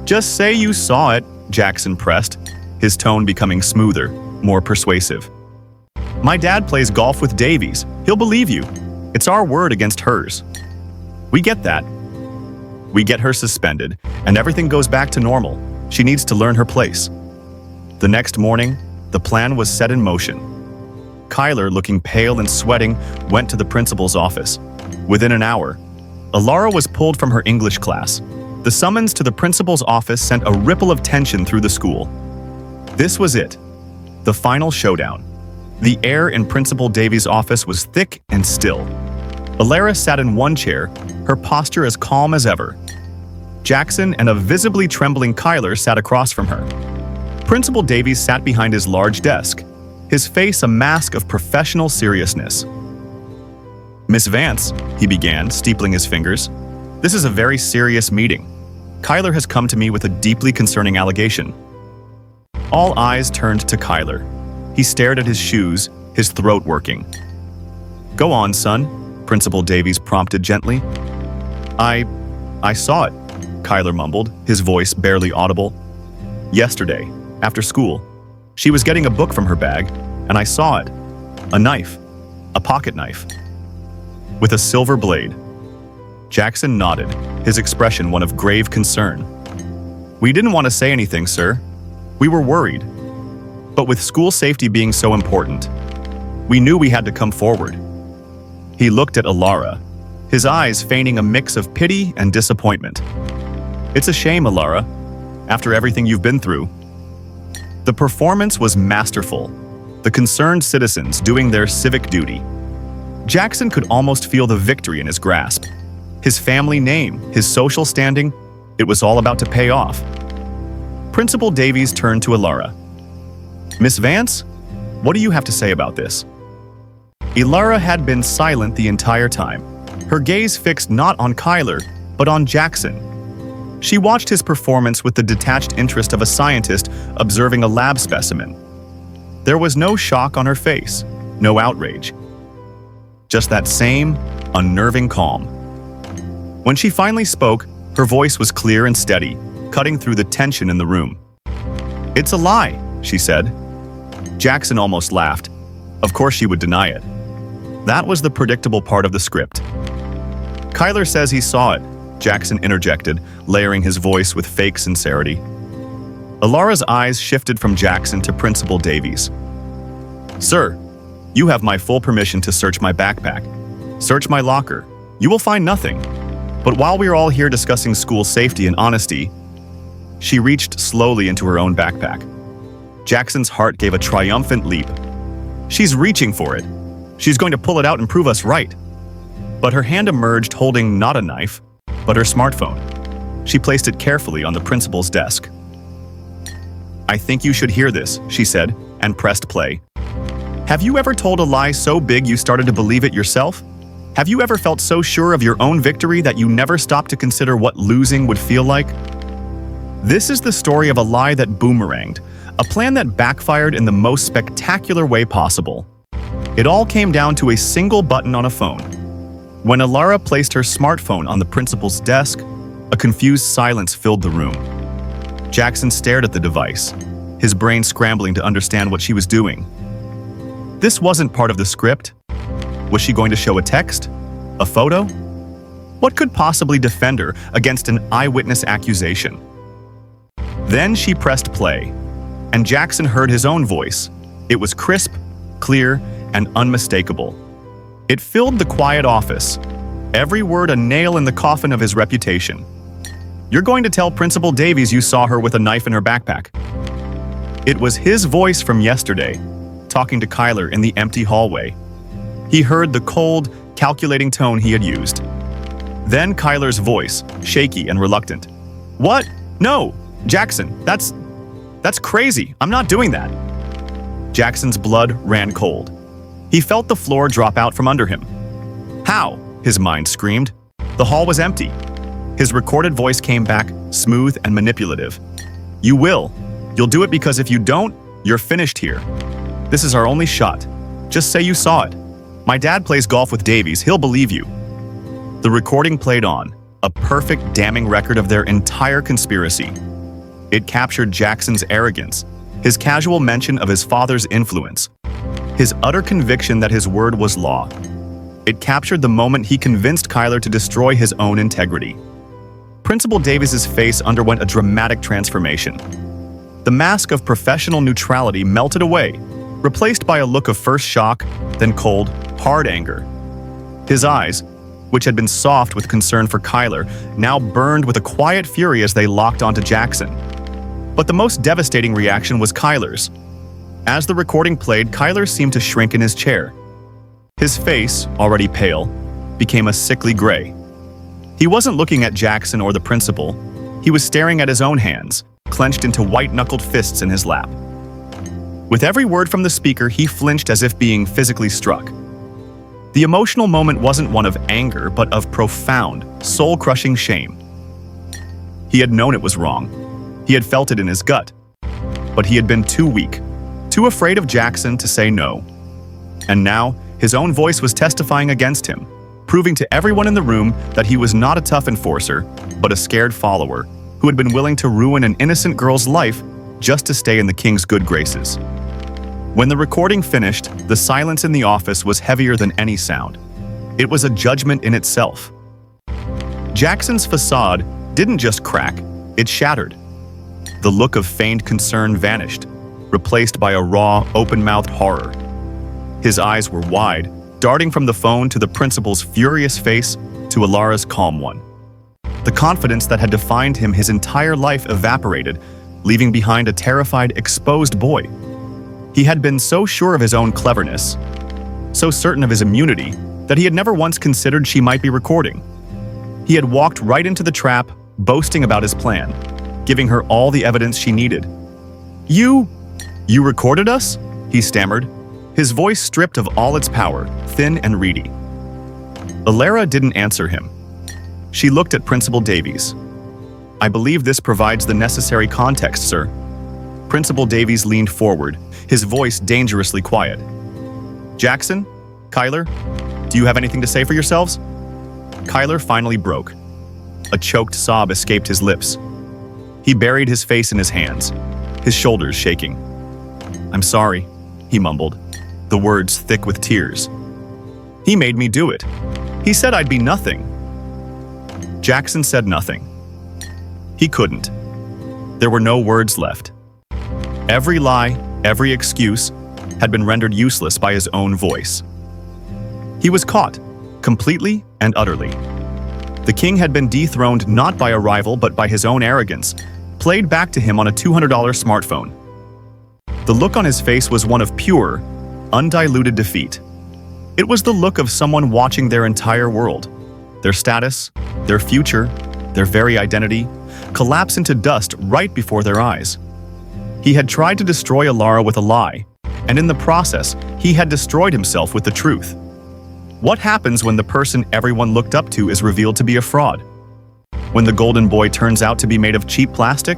Speaker 1: Just say you saw it, Jaxson pressed, his tone becoming smoother, more persuasive. My dad plays golf with Davies. He'll believe you. It's our word against hers. We get that. We get her suspended, and everything goes back to normal. She needs to learn her place. The next morning, the plan was set in motion. Kyler, looking pale and sweating, went to the principal's office. Within an hour, Elara was pulled from her English class. The summons to the principal's office sent a ripple of tension through the school. This was it, the final showdown. The air in Principal Davies' office was thick and still. Elara sat in one chair, her posture as calm as ever. Jaxson and a visibly trembling Kyler sat across from her. Principal Davies sat behind his large desk, his face a mask of professional seriousness. "Miss Vance," he began, steepling his fingers, "this is a very serious meeting. Kyler has come to me with a deeply concerning allegation." All eyes turned to Kyler. He stared at his shoes, his throat working. "Go on, son," Principal Davies prompted gently. I saw it," Kyler mumbled, his voice barely audible. "Yesterday, after school, she was getting a book from her bag, and I saw it. A knife. A pocket knife. With a silver blade." Jaxson nodded, his expression one of grave concern. "We didn't want to say anything, sir. We were worried. But with school safety being so important, we knew we had to come forward." He looked at Elara, his eyes feigning a mix of pity and disappointment. "It's a shame, Elara, after everything you've been through." The performance was masterful, the concerned citizens doing their civic duty. Jaxson could almost feel the victory in his grasp. His family name, his social standing, it was all about to pay off. Principal Davies turned to Elara. "Miss Vance, what do you have to say about this?" Elara had been silent the entire time, her gaze fixed not on Kyler, but on Jaxson. She watched his performance with the detached interest of a scientist observing a lab specimen. There was no shock on her face, no outrage. Just that same, unnerving calm. When she finally spoke, her voice was clear and steady, cutting through the tension in the room. "It's a lie," she said. Jaxson almost laughed. Of course she would deny it. That was the predictable part of the script. "Kyler says he saw it," Jaxson interjected, layering his voice with fake sincerity. Elara's eyes shifted from Jaxson to Principal Davies. "Sir, you have my full permission to search my backpack. Search my locker. You will find nothing. But while we are all here discussing school safety and honesty..." She reached slowly into her own backpack. Jackson's heart gave a triumphant leap. She's reaching for it. She's going to pull it out and prove us right. But her hand emerged holding not a knife, but her smartphone. She placed it carefully on the principal's desk. "I think you should hear this," she said, and pressed play. "Have you ever told a lie so big you started to believe it yourself? Have you ever felt so sure of your own victory that you never stopped to consider what losing would feel like? This is the story of a lie that boomeranged, a plan that backfired in the most spectacular way possible. It all came down to a single button on a phone. When Elara placed her smartphone on the principal's desk, a confused silence filled the room. Jaxson stared at the device, his brain scrambling to understand what she was doing. This wasn't part of the script. Was she going to show a text? A photo? What could possibly defend her against an eyewitness accusation? Then she pressed play, and Jaxson heard his own voice. It was crisp, clear, and unmistakable. It filled the quiet office, every word a nail in the coffin of his reputation. "You're going to tell Principal Davies you saw her with a knife in her backpack." It was his voice from yesterday, talking to Kyler in the empty hallway. He heard the cold, calculating tone he had used. Then Kyler's voice, shaky and reluctant. "What? No, Jaxson, that's crazy. I'm not doing that." Jackson's blood ran cold. He felt the floor drop out from under him. "How?" his mind screamed. The hall was empty. His recorded voice came back, smooth and manipulative. "You will. You'll do it because if you don't, you're finished here. This is our only shot. Just say you saw it. My dad plays golf with Davies. He'll believe you." The recording played on, a perfect damning record of their entire conspiracy. It captured Jackson's arrogance, his casual mention of his father's influence, his utter conviction that his word was law. It captured the moment he convinced Kyler to destroy his own integrity. Principal Davies's face underwent a dramatic transformation. The mask of professional neutrality melted away, replaced by a look of first shock, then cold, hard anger. His eyes, which had been soft with concern for Kyler, now burned with a quiet fury as they locked onto Jaxson. But the most devastating reaction was Kyler's. As the recording played, Kyler seemed to shrink in his chair. His face, already pale, became a sickly gray. He wasn't looking at Jaxson or the principal. He was staring at his own hands, clenched into white-knuckled fists in his lap. With every word from the speaker, he flinched as if being physically struck. The emotional moment wasn't one of anger, but of profound, soul-crushing shame. He had known it was wrong. He had felt it in his gut. But he had been too weak, too afraid of Jaxson to say no. And now, his own voice was testifying against him, proving to everyone in the room that he was not a tough enforcer, but a scared follower who had been willing to ruin an innocent girl's life just to stay in the king's good graces. When the recording finished, the silence in the office was heavier than any sound. It was a judgment in itself. Jackson's facade didn't just crack, it shattered. The look of feigned concern vanished, replaced by a raw, open-mouthed horror. His eyes were wide, darting from the phone to the principal's furious face to Elara's calm one. The confidence that had defined him his entire life evaporated, leaving behind a terrified, exposed boy. He had been so sure of his own cleverness, so certain of his immunity, that he had never once considered she might be recording. He had walked right into the trap, boasting about his plan, giving her all the evidence she needed. You recorded us?" he stammered, his voice stripped of all its power, thin and reedy. Elara didn't answer him. She looked at Principal Davies. "I believe this provides the necessary context, sir." Principal Davies leaned forward, his voice dangerously quiet. "Jaxson? Kyler? Do you have anything to say for yourselves?" Kyler finally broke. A choked sob escaped his lips. He buried his face in his hands, his shoulders shaking. "I'm sorry," he mumbled, the words thick with tears. "He made me do it. He said I'd be nothing." Jaxson said nothing. He couldn't. There were no words left. Every lie, every excuse, had been rendered useless by his own voice. He was caught, completely and utterly. The king had been dethroned not by a rival but by his own arrogance, played back to him on a $200 smartphone. The look on his face was one of pure, undiluted defeat. It was the look of someone watching their entire world, their status, their future, their very identity, collapse into dust right before their eyes. He had tried to destroy Elara with a lie, and in the process, he had destroyed himself with the truth. What happens when the person everyone looked up to is revealed to be a fraud? When the golden boy turns out to be made of cheap plastic?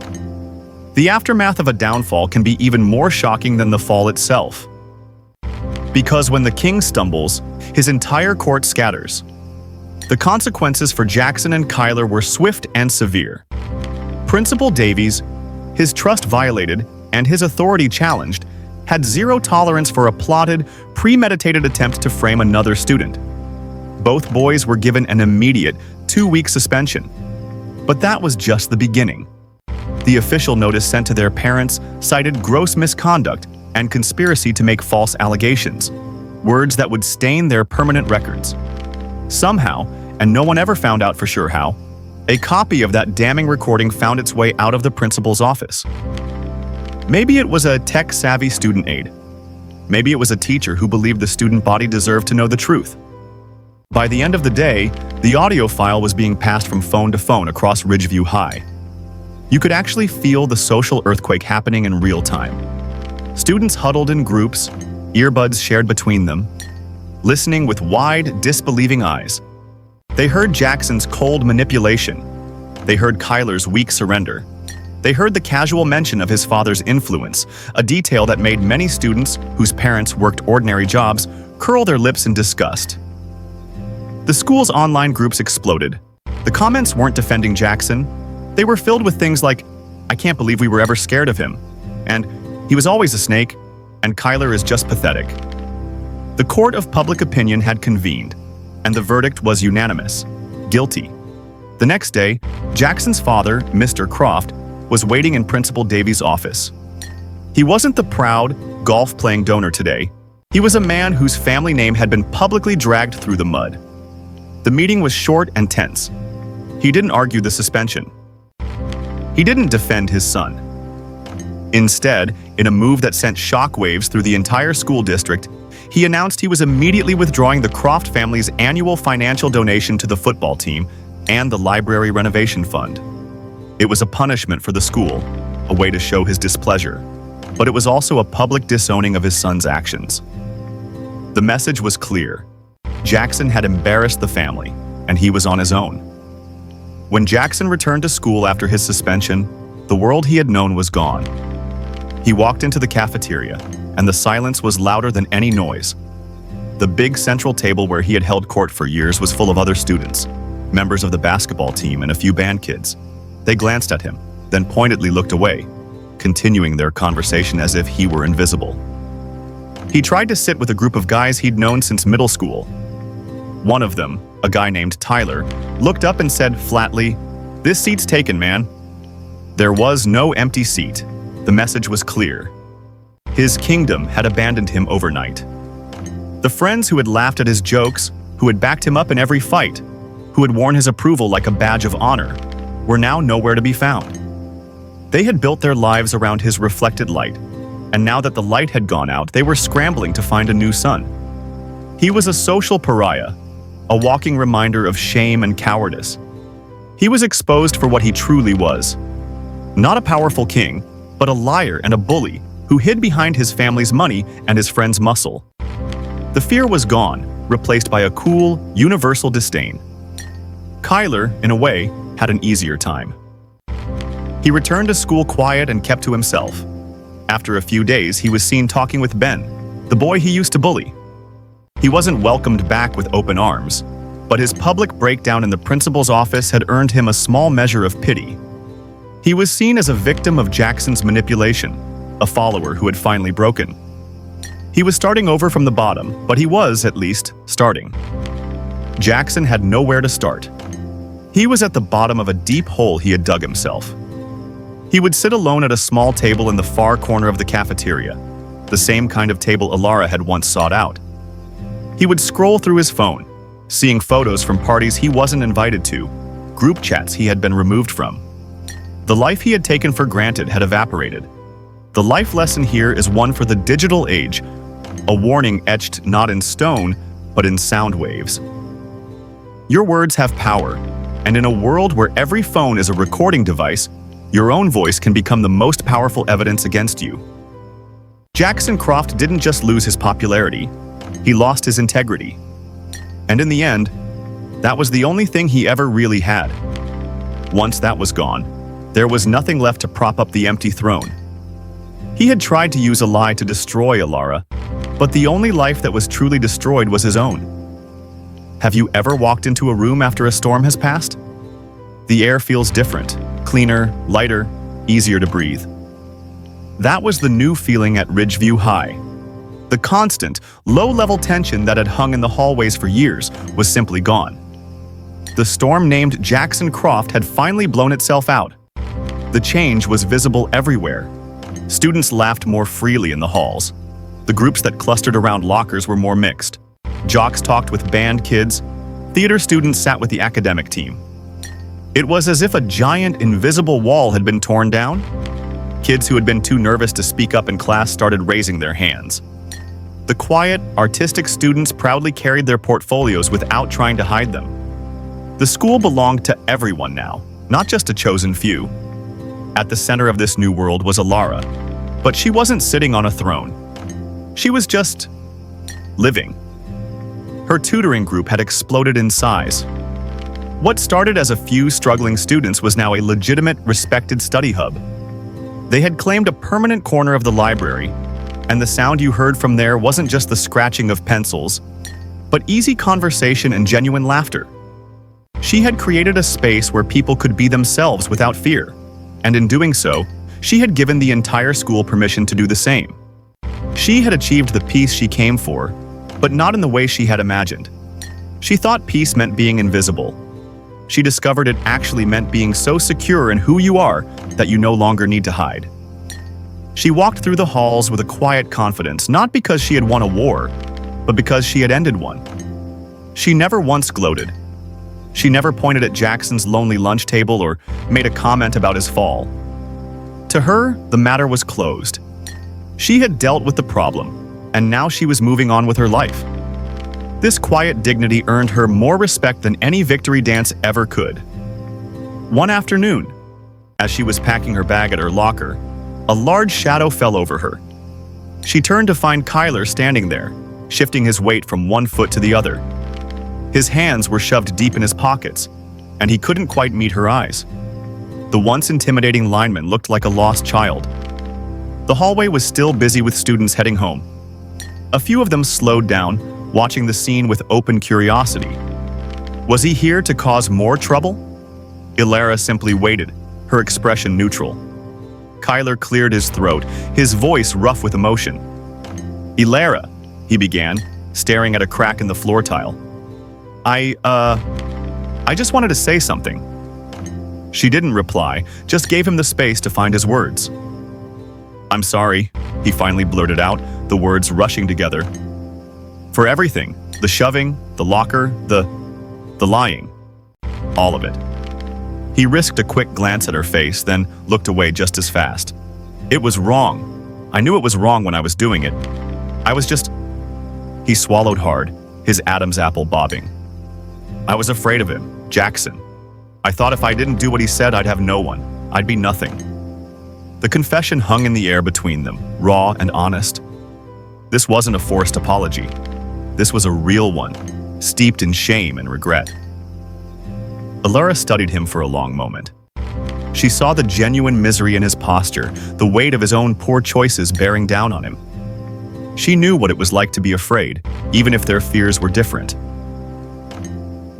Speaker 1: The aftermath of a downfall can be even more shocking than the fall itself. Because when the king stumbles, his entire court scatters. The consequences for Jaxson and Kyler were swift and severe. Principal Davies, his trust violated and his authority challenged, had zero tolerance for a plotted, premeditated attempt to frame another student. Both boys were given an immediate 2-week suspension. But that was just the beginning. The official notice sent to their parents cited gross misconduct and conspiracy to make false allegations, words that would stain their permanent records. Somehow, and no one ever found out for sure how, a copy of that damning recording found its way out of the principal's office. Maybe it was a tech-savvy student aide. Maybe it was a teacher who believed the student body deserved to know the truth. By the end of the day, the audio file was being passed from phone to phone across Ridgeview High. You could actually feel the social earthquake happening in real time. Students huddled in groups, earbuds shared between them, listening with wide, disbelieving eyes. They heard Jackson's cold manipulation. They heard Kyler's weak surrender. They heard the casual mention of his father's influence, a detail that made many students, whose parents worked ordinary jobs, curl their lips in disgust. The school's online groups exploded. The comments weren't defending Jaxson. They were filled with things like, "I can't believe we were ever scared of him," and "He was always a snake," and "Kyler is just pathetic." The court of public opinion had convened, and the verdict was unanimous: guilty. The next day, Jackson's father, Mr. Croft, was waiting in Principal Davies' office. He wasn't the proud, golf-playing donor today. He was a man whose family name had been publicly dragged through the mud. The meeting was short and tense. He didn't argue the suspension. He didn't defend his son. Instead, in a move that sent shockwaves through the entire school district, he announced he was immediately withdrawing the Croft family's annual financial donation to the football team and the library renovation fund. It was a punishment for the school, a way to show his displeasure, but it was also a public disowning of his son's actions. The message was clear. Jaxson had embarrassed the family, and he was on his own. When Jaxson returned to school after his suspension, the world he had known was gone. He walked into the cafeteria, and the silence was louder than any noise. The big central table where he had held court for years was full of other students, members of the basketball team and a few band kids. They glanced at him, then pointedly looked away, continuing their conversation as if he were invisible. He tried to sit with a group of guys he'd known since middle school. One of them, a guy named Tyler, looked up and said flatly, "This seat's taken, man." There was no empty seat. The message was clear. His kingdom had abandoned him overnight. The friends who had laughed at his jokes, who had backed him up in every fight, who had worn his approval like a badge of honor, were now nowhere to be found. They had built their lives around his reflected light, and now that the light had gone out, they were scrambling to find a new sun. He was a social pariah, a walking reminder of shame and cowardice. He was exposed for what he truly was. Not a powerful king, but a liar and a bully who hid behind his family's money and his friends' muscle. The fear was gone, replaced by a cool, universal disdain. Kyler, in a way, had an easier time. He returned to school quiet and kept to himself. After a few days, he was seen talking with Ben, the boy he used to bully. He wasn't welcomed back with open arms, but his public breakdown in the principal's office had earned him a small measure of pity. He was seen as a victim of Jackson's manipulation, a follower who had finally broken. He was starting over from the bottom, but he was, at least, starting. Jaxson had nowhere to start. He was at the bottom of a deep hole he had dug himself. He would sit alone at a small table in the far corner of the cafeteria, the same kind of table Elara had once sought out. He would scroll through his phone, seeing photos from parties he wasn't invited to, group chats he had been removed from. The life he had taken for granted had evaporated. The life lesson here is one for the digital age, a warning etched not in stone, but in sound waves. Your words have power, and in a world where every phone is a recording device, your own voice can become the most powerful evidence against you. Jaxson Croft didn't just lose his popularity, he lost his integrity. And in the end, that was the only thing he ever really had. Once that was gone, there was nothing left to prop up the empty throne. He had tried to use a lie to destroy Elara, but the only life that was truly destroyed was his own. Have you ever walked into a room after a storm has passed? The air feels different, cleaner, lighter, easier to breathe. That was the new feeling at Ridgeview High. The constant, low-level tension that had hung in the hallways for years was simply gone. The storm named Jaxson Croft had finally blown itself out. The change was visible everywhere. Students laughed more freely in the halls. The groups that clustered around lockers were more mixed. Jocks talked with band kids. Theater students sat with the academic team. It was as if a giant, invisible wall had been torn down. Kids who had been too nervous to speak up in class started raising their hands. The quiet, artistic students proudly carried their portfolios without trying to hide them. The school belonged to everyone now, not just a chosen few. At the center of this new world was Elara, but she wasn't sitting on a throne. She was just living. Her tutoring group had exploded in size. What started as a few struggling students was now a legitimate, respected study hub. They had claimed a permanent corner of the library, and the sound you heard from there wasn't just the scratching of pencils, but easy conversation and genuine laughter. She had created a space where people could be themselves without fear, and in doing so, she had given the entire school permission to do the same. She had achieved the peace she came for, but not in the way she had imagined. She thought peace meant being invisible. she discovered it actually meant being so secure in who you are that you no longer need to hide. She walked through the halls with a quiet confidence, not because she had won a war, but because she had ended one. She never once gloated. She never pointed at Jackson's lonely lunch table or made a comment about his fall. To her, the matter was closed. She had dealt with the problem, and now she was moving on with her life. This quiet dignity earned her more respect than any victory dance ever could. One afternoon, as she was packing her bag at her locker, a large shadow fell over her. She turned to find Kyler standing there, shifting his weight from one foot to the other. His hands were shoved deep in his pockets, and he couldn't quite meet her eyes. The once intimidating lineman looked like a lost child. The hallway was still busy with students heading home. A few of them slowed down, watching the scene with open curiosity. Was he here to cause more trouble? Elara simply waited, her expression neutral. Kyler cleared his throat, his voice rough with emotion. "Elara," he began, staring at a crack in the floor tile. I just wanted to say something." She didn't reply, just gave him the space to find his words. "I'm sorry," he finally blurted out, the words rushing together. "For everything, the shoving, the locker, the lying. All of it." He risked a quick glance at her face, then looked away just as fast. "It was wrong. I knew it was wrong when I was doing it. I was just..." He swallowed hard, his Adam's apple bobbing. "I was afraid of him, Jaxson. I thought if I didn't do what he said, I'd have no one. I'd be nothing." The confession hung in the air between them, raw and honest. This wasn't a forced apology. This was a real one, steeped in shame and regret. Elara studied him for a long moment. She saw the genuine misery in his posture, the weight of his own poor choices bearing down on him. She knew what it was like to be afraid, even if their fears were different.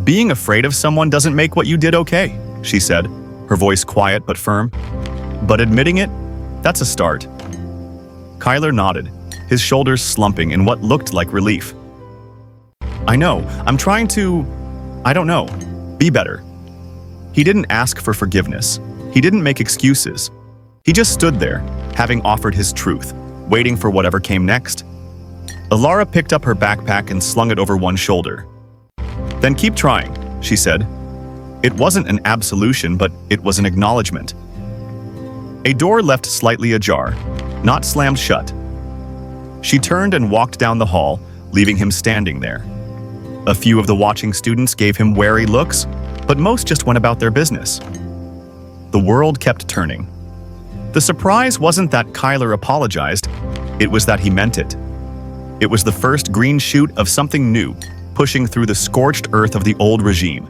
Speaker 1: "Being afraid of someone doesn't make what you did okay," she said, her voice quiet but firm. "But admitting it, that's a start." Kyler nodded, his shoulders slumping in what looked like relief. "I know, I'm trying to, I don't know, be better." He didn't ask for forgiveness. He didn't make excuses. He just stood there, having offered his truth, waiting for whatever came next. Elara picked up her backpack and slung it over one shoulder. "Then keep trying," she said. It wasn't an absolution, but it was an acknowledgement. A door left slightly ajar, not slammed shut. She turned and walked down the hall, leaving him standing there. A few of the watching students gave him wary looks, but most just went about their business. The world kept turning. The surprise wasn't that Kyler apologized, it was that he meant it. It was the first green shoot of something new, pushing through the scorched earth of the old regime.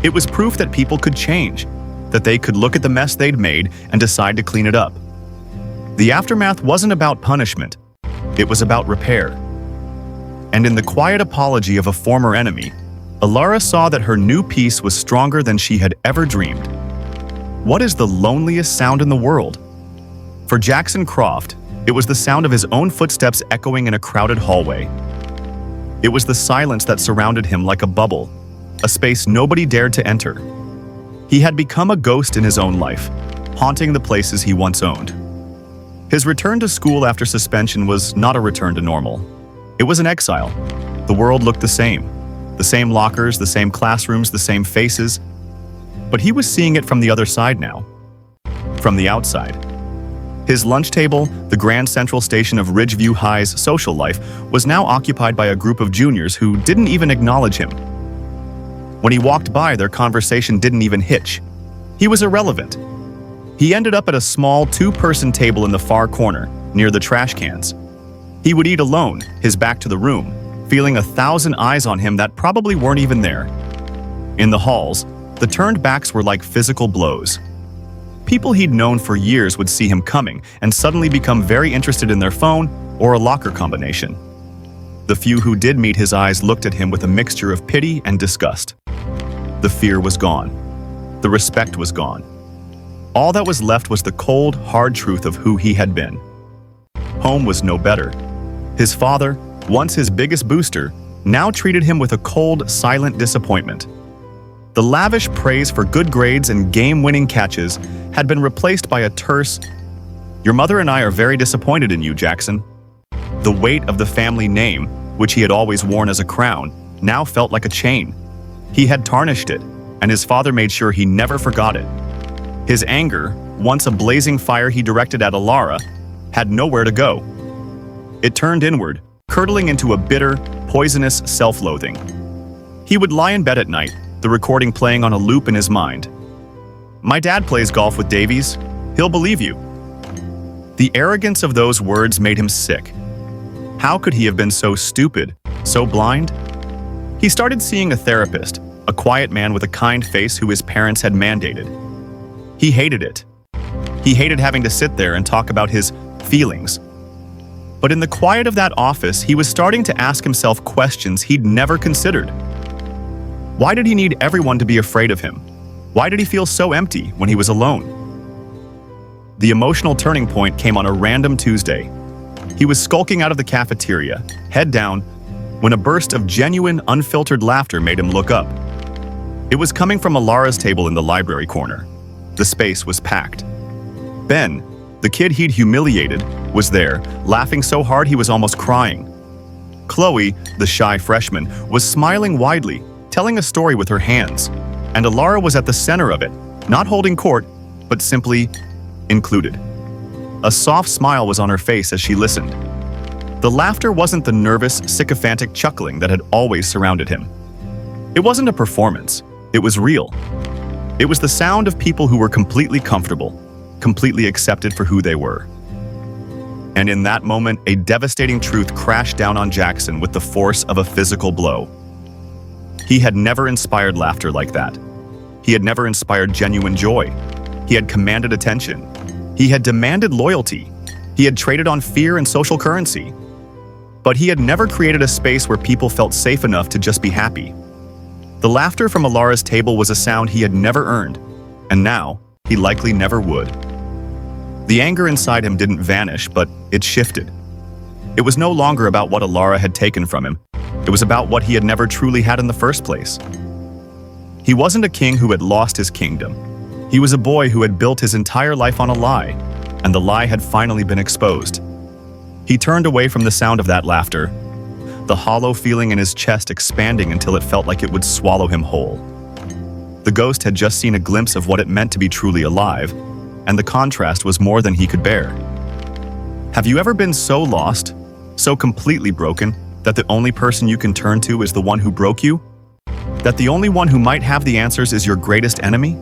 Speaker 1: It was proof that people could change, that they could look at the mess they'd made and decide to clean it up. The aftermath wasn't about punishment, it was about repair. And in the quiet apology of a former enemy, Elara saw that her new peace was stronger than she had ever dreamed. What is the loneliest sound in the world? For Jaxson Croft, it was the sound of his own footsteps echoing in a crowded hallway. It was the silence that surrounded him like a bubble, a space nobody dared to enter. He had become a ghost in his own life, haunting the places he once owned. His return to school after suspension was not a return to normal. It was an exile. The world looked the same lockers, the same classrooms, the same faces. But he was seeing it from the other side now, from the outside. His lunch table, the Grand Central Station of Ridgeview High's social life, was now occupied by a group of juniors who didn't even acknowledge him. When he walked by, their conversation didn't even hitch. He was irrelevant. He ended up at a small two-person table in the far corner, near the trash cans. He would eat alone, his back to the room, feeling 1,000 eyes on him that probably weren't even there. In the halls, the turned backs were like physical blows. People he'd known for years would see him coming and suddenly become very interested in their phone or a locker combination. The few who did meet his eyes looked at him with a mixture of pity and disgust. The fear was gone. The respect was gone. All that was left was the cold, hard truth of who he had been. Home was no better. His father, once his biggest booster, now treated him with a cold, silent disappointment. The lavish praise for good grades and game-winning catches had been replaced by a terse, "Your mother and I are very disappointed in you, Jaxson." The weight of the family name, which he had always worn as a crown, now felt like a chain. He had tarnished it, and his father made sure he never forgot it. His anger, once a blazing fire he directed at Elara, had nowhere to go. It turned inward, curdling into a bitter, poisonous self-loathing. He would lie in bed at night, the recording playing on a loop in his mind. "My dad plays golf with Davies. He'll believe you." The arrogance of those words made him sick. How could he have been so stupid, so blind? He started seeing a therapist, a quiet man with a kind face who his parents had mandated. He hated it. He hated having to sit there and talk about his feelings. But in the quiet of that office, he was starting to ask himself questions he'd never considered. Why did he need everyone to be afraid of him? Why did he feel so empty when he was alone? The emotional turning point came on a random Tuesday. He was skulking out of the cafeteria, head down, when a burst of genuine, unfiltered laughter made him look up. It was coming from Elara's table in the library corner. The space was packed. Ben, the kid he'd humiliated, was there, laughing so hard he was almost crying. Chloe, the shy freshman, was smiling widely, telling a story with her hands, and Elara was at the center of it, not holding court, but simply included. A soft smile was on her face as she listened. The laughter wasn't the nervous, sycophantic chuckling that had always surrounded him. It wasn't a performance, it was real. It was the sound of people who were completely comfortable, completely accepted for who they were. And in that moment, a devastating truth crashed down on Jaxson with the force of a physical blow. He had never inspired laughter like that. He had never inspired genuine joy. He had commanded attention. He had demanded loyalty. He had traded on fear and social currency. But he had never created a space where people felt safe enough to just be happy. The laughter from Elara's table was a sound he had never earned, and now he likely never would. The anger inside him didn't vanish, but it shifted. It was no longer about what Elara had taken from him. It was about what he had never truly had in the first place. He wasn't a king who had lost his kingdom. He was a boy who had built his entire life on a lie, and the lie had finally been exposed. He turned away from the sound of that laughter, the hollow feeling in his chest expanding until it felt like it would swallow him whole. The ghost had just seen a glimpse of what it meant to be truly alive, and the contrast was more than he could bear. Have you ever been so lost, so completely broken, that the only person you can turn to is the one who broke you? That the only one who might have the answers is your greatest enemy?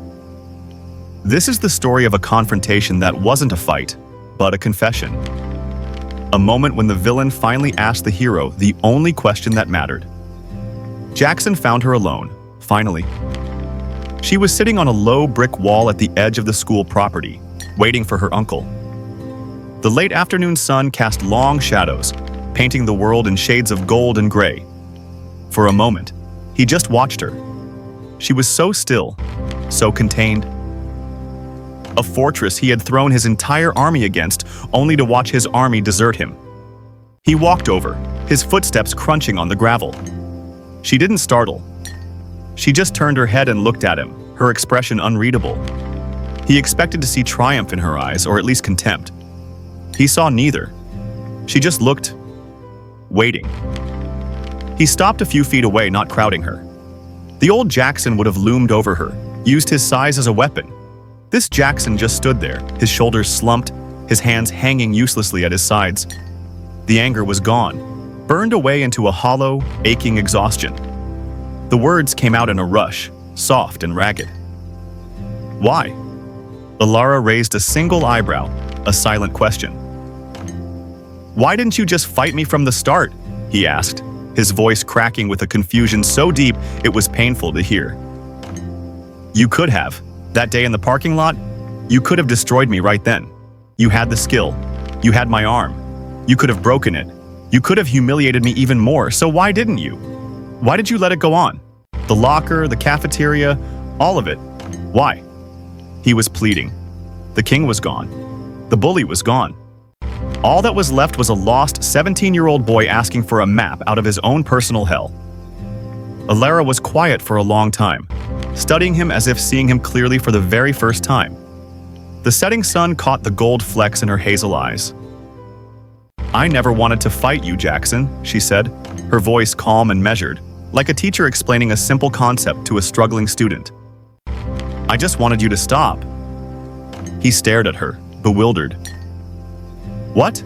Speaker 1: This is the story of a confrontation that wasn't a fight, but a confession. A moment when the villain finally asked the hero the only question that mattered. Jaxson found her alone, finally. She was sitting on a low brick wall at the edge of the school property, waiting for her uncle. The late afternoon sun cast long shadows, painting the world in shades of gold and gray. For a moment, he just watched her. She was so still, so contained. A fortress he had thrown his entire army against, only to watch his army desert him. He walked over, his footsteps crunching on the gravel. She didn't startle. She just turned her head and looked at him, her expression unreadable. He expected to see triumph in her eyes, or at least contempt. He saw neither. She just looked, waiting. He stopped a few feet away, not crowding her. The old Jaxson would have loomed over her, used his size as a weapon. This Jaxson just stood there, his shoulders slumped, his hands hanging uselessly at his sides. The anger was gone, burned away into a hollow, aching exhaustion. The words came out in a rush, soft and ragged. Why? Elara raised a single eyebrow, a silent question. Why didn't you just fight me from the start? He asked, his voice cracking with a confusion so deep it was painful to hear. You could have. That day in the parking lot, you could have destroyed me right then. You had the skill. You had my arm. You could have broken it. You could have humiliated me even more, so why didn't you? Why did you let it go on? The locker, the cafeteria, all of it. Why? He was pleading. The king was gone. The bully was gone. All that was left was a lost 17-year-old boy asking for a map out of his own personal hell. Elara was quiet for a long time. studying him as if seeing him clearly for the very first time. The setting sun caught the gold flecks in her hazel eyes. "I never wanted to fight you, Jaxson," she said, her voice calm and measured, like a teacher explaining a simple concept to a struggling student. "I just wanted you to stop." He stared at her, bewildered. "What?"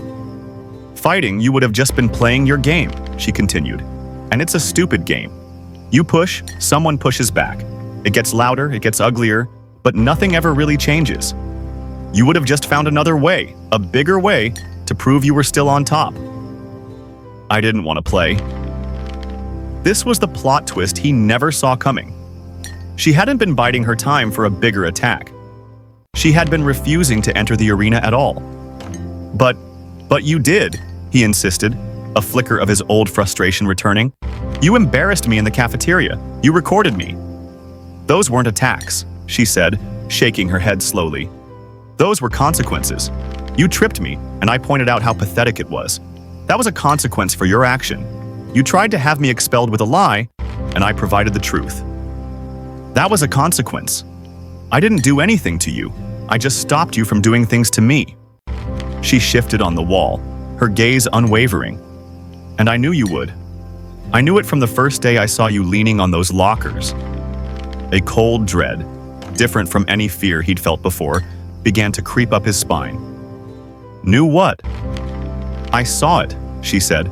Speaker 1: "Fighting, you would have just been playing your game," she continued. "And it's a stupid game. You push, someone pushes back. It gets louder, it gets uglier, but nothing ever really changes. You would have just found another way, a bigger way, to prove you were still on top." I didn't want to play. This was the plot twist he never saw coming. She hadn't been biding her time for a bigger attack. She had been refusing to enter the arena at all. But you did," he insisted, a flicker of his old frustration returning. "You embarrassed me in the cafeteria. You recorded me." "Those weren't attacks," she said, shaking her head slowly. "Those were consequences. You tripped me, and I pointed out how pathetic it was. That was a consequence for your action. You tried to have me expelled with a lie, and I provided the truth. That was a consequence. I didn't do anything to you. I just stopped you from doing things to me." She shifted on the wall, her gaze unwavering. "And I knew you would. I knew it from the first day I saw you leaning on those lockers." A cold dread, different from any fear he'd felt before, began to creep up his spine. "Knew what?" "I saw it," she said,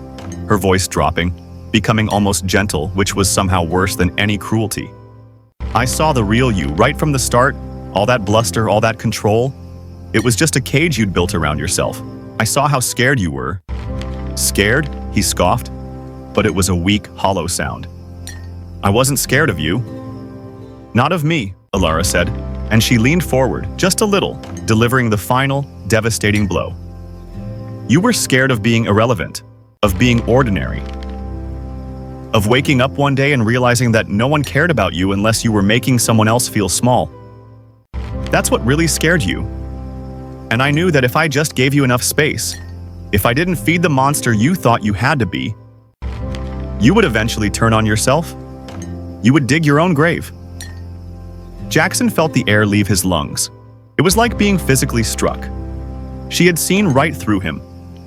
Speaker 1: her voice dropping, becoming almost gentle, which was somehow worse than any cruelty. "I saw the real you right from the start, all that bluster, all that control. It was just a cage you'd built around yourself. I saw how scared you were." "Scared?" he scoffed, but it was a weak, hollow sound. "I wasn't scared of you." "Not of me," Elara said, and she leaned forward, just a little, delivering the final, devastating blow. "You were scared of being irrelevant, of being ordinary, of waking up one day and realizing that no one cared about you unless you were making someone else feel small. That's what really scared you. And I knew that if I just gave you enough space, if I didn't feed the monster you thought you had to be, you would eventually turn on yourself. You would dig your own grave." Jaxson felt the air leave his lungs. It was like being physically struck. She had seen right through him,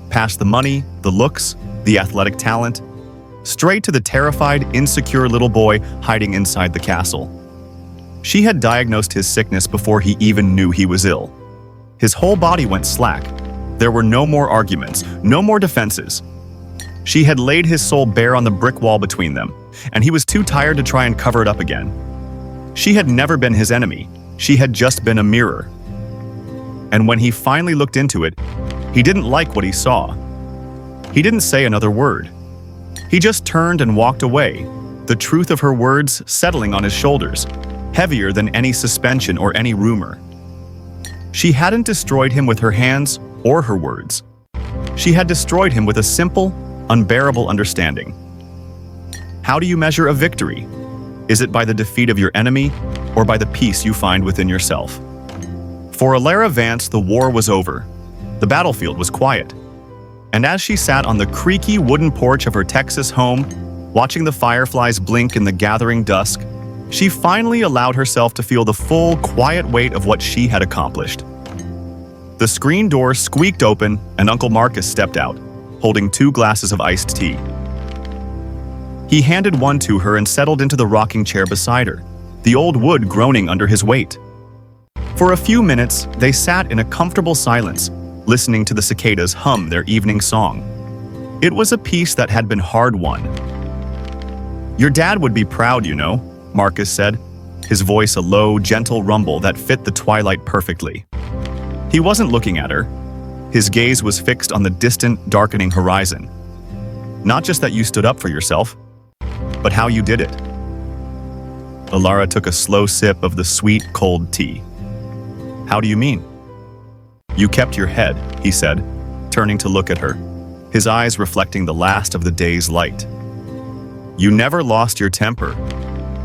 Speaker 1: past the money, the looks, the athletic talent, straight to the terrified, insecure little boy hiding inside the castle. She had diagnosed his sickness before he even knew he was ill. His whole body went slack. There were no more arguments, no more defenses. She had laid his soul bare on the brick wall between them, and he was too tired to try and cover it up again. She had never been his enemy. She had just been a mirror. And when he finally looked into it, he didn't like what he saw. He didn't say another word. He just turned and walked away, the truth of her words settling on his shoulders, heavier than any suspension or any rumor. She hadn't destroyed him with her hands or her words. She had destroyed him with a simple, unbearable understanding. How do you measure a victory? Is it by the defeat of your enemy or by the peace you find within yourself? For Elara Vance, the war was over. The battlefield was quiet. And as she sat on the creaky wooden porch of her Texas home, watching the fireflies blink in the gathering dusk, she finally allowed herself to feel the full, quiet weight of what she had accomplished. The screen door squeaked open and Uncle Marcus stepped out, holding 2 glasses of iced tea. He handed one to her and settled into the rocking chair beside her, the old wood groaning under his weight. For a few minutes, they sat in a comfortable silence, listening to the cicadas hum their evening song. It was a peace that had been hard-won. "Your dad would be proud, you know," Marcus said, his voice a low, gentle rumble that fit the twilight perfectly. He wasn't looking at her. His gaze was fixed on the distant, darkening horizon. "Not just that you stood up for yourself, but how you did it." Elara took a slow sip of the sweet, cold tea. "How do you mean?" "You kept your head," he said, turning to look at her, his eyes reflecting the last of the day's light. "You never lost your temper.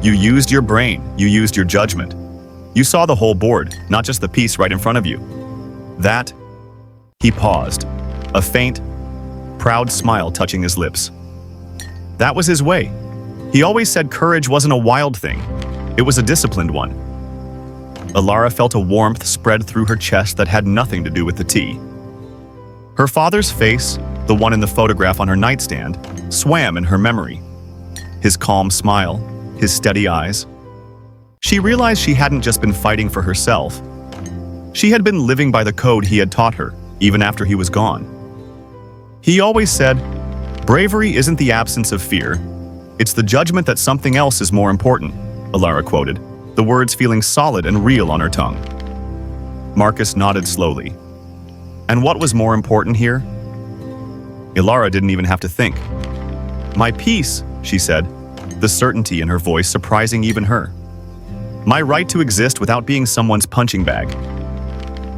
Speaker 1: You used your brain, you used your judgment. You saw the whole board, not just the piece right in front of you. That..." He paused, a faint, proud smile touching his lips. That was his way. He always said courage wasn't a wild thing. It was a disciplined one. Elara felt a warmth spread through her chest that had nothing to do with the tea. Her father's face, the one in the photograph on her nightstand, swam in her memory. His calm smile, his steady eyes. She realized she hadn't just been fighting for herself. She had been living by the code he had taught her, even after he was gone. He always said, "Bravery isn't the absence of fear. It's the judgment that something else is more important," Elara quoted, the words feeling solid and real on her tongue. Marcus nodded slowly. And what was more important here? Elara didn't even have to think. "My peace," she said, the certainty in her voice surprising even her. "My right to exist without being someone's punching bag.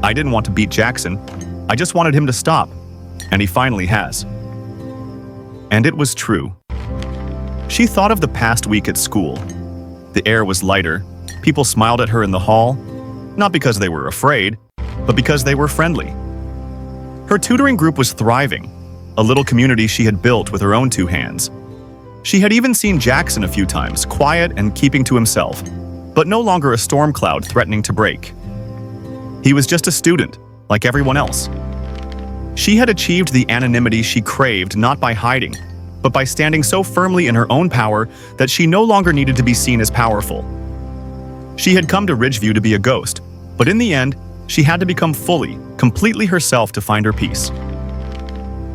Speaker 1: I didn't want to beat Jaxson. I just wanted him to stop. And he finally has." And it was true. She thought of the past week at school. The air was lighter. People smiled at her in the hall, not because they were afraid, but because they were friendly. Her tutoring group was thriving, a little community she had built with her own two hands. She had even seen Jaxson a few times, quiet and keeping to himself, but no longer a storm cloud threatening to break. He was just a student, like everyone else. She had achieved the anonymity she craved not by hiding, but by standing so firmly in her own power that she no longer needed to be seen as powerful. She had come to Ridgeview to be a ghost, but in the end, she had to become fully, completely herself to find her peace.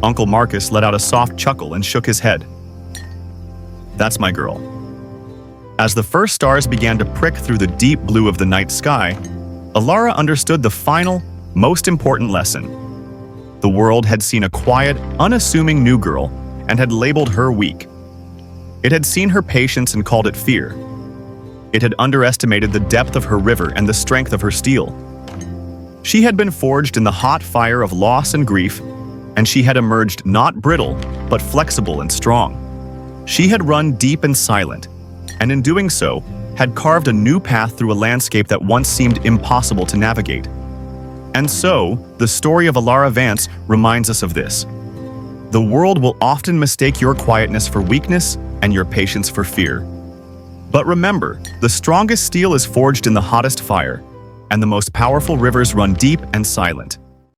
Speaker 1: Uncle Marcus let out a soft chuckle and shook his head. "That's my girl." As the first stars began to prick through the deep blue of the night sky, Elara understood the final, most important lesson. The world had seen a quiet, unassuming new girl and had labeled her weak. It had seen her patience and called it fear. It had underestimated the depth of her river and the strength of her steel. She had been forged in the hot fire of loss and grief, and she had emerged not brittle, but flexible and strong. She had run deep and silent, and in doing so, had carved a new path through a landscape that once seemed impossible to navigate. And so, the story of Elara Vance reminds us of this. The world will often mistake your quietness for weakness and your patience for fear. But remember, the strongest steel is forged in the hottest fire, and the most powerful rivers run deep and silent.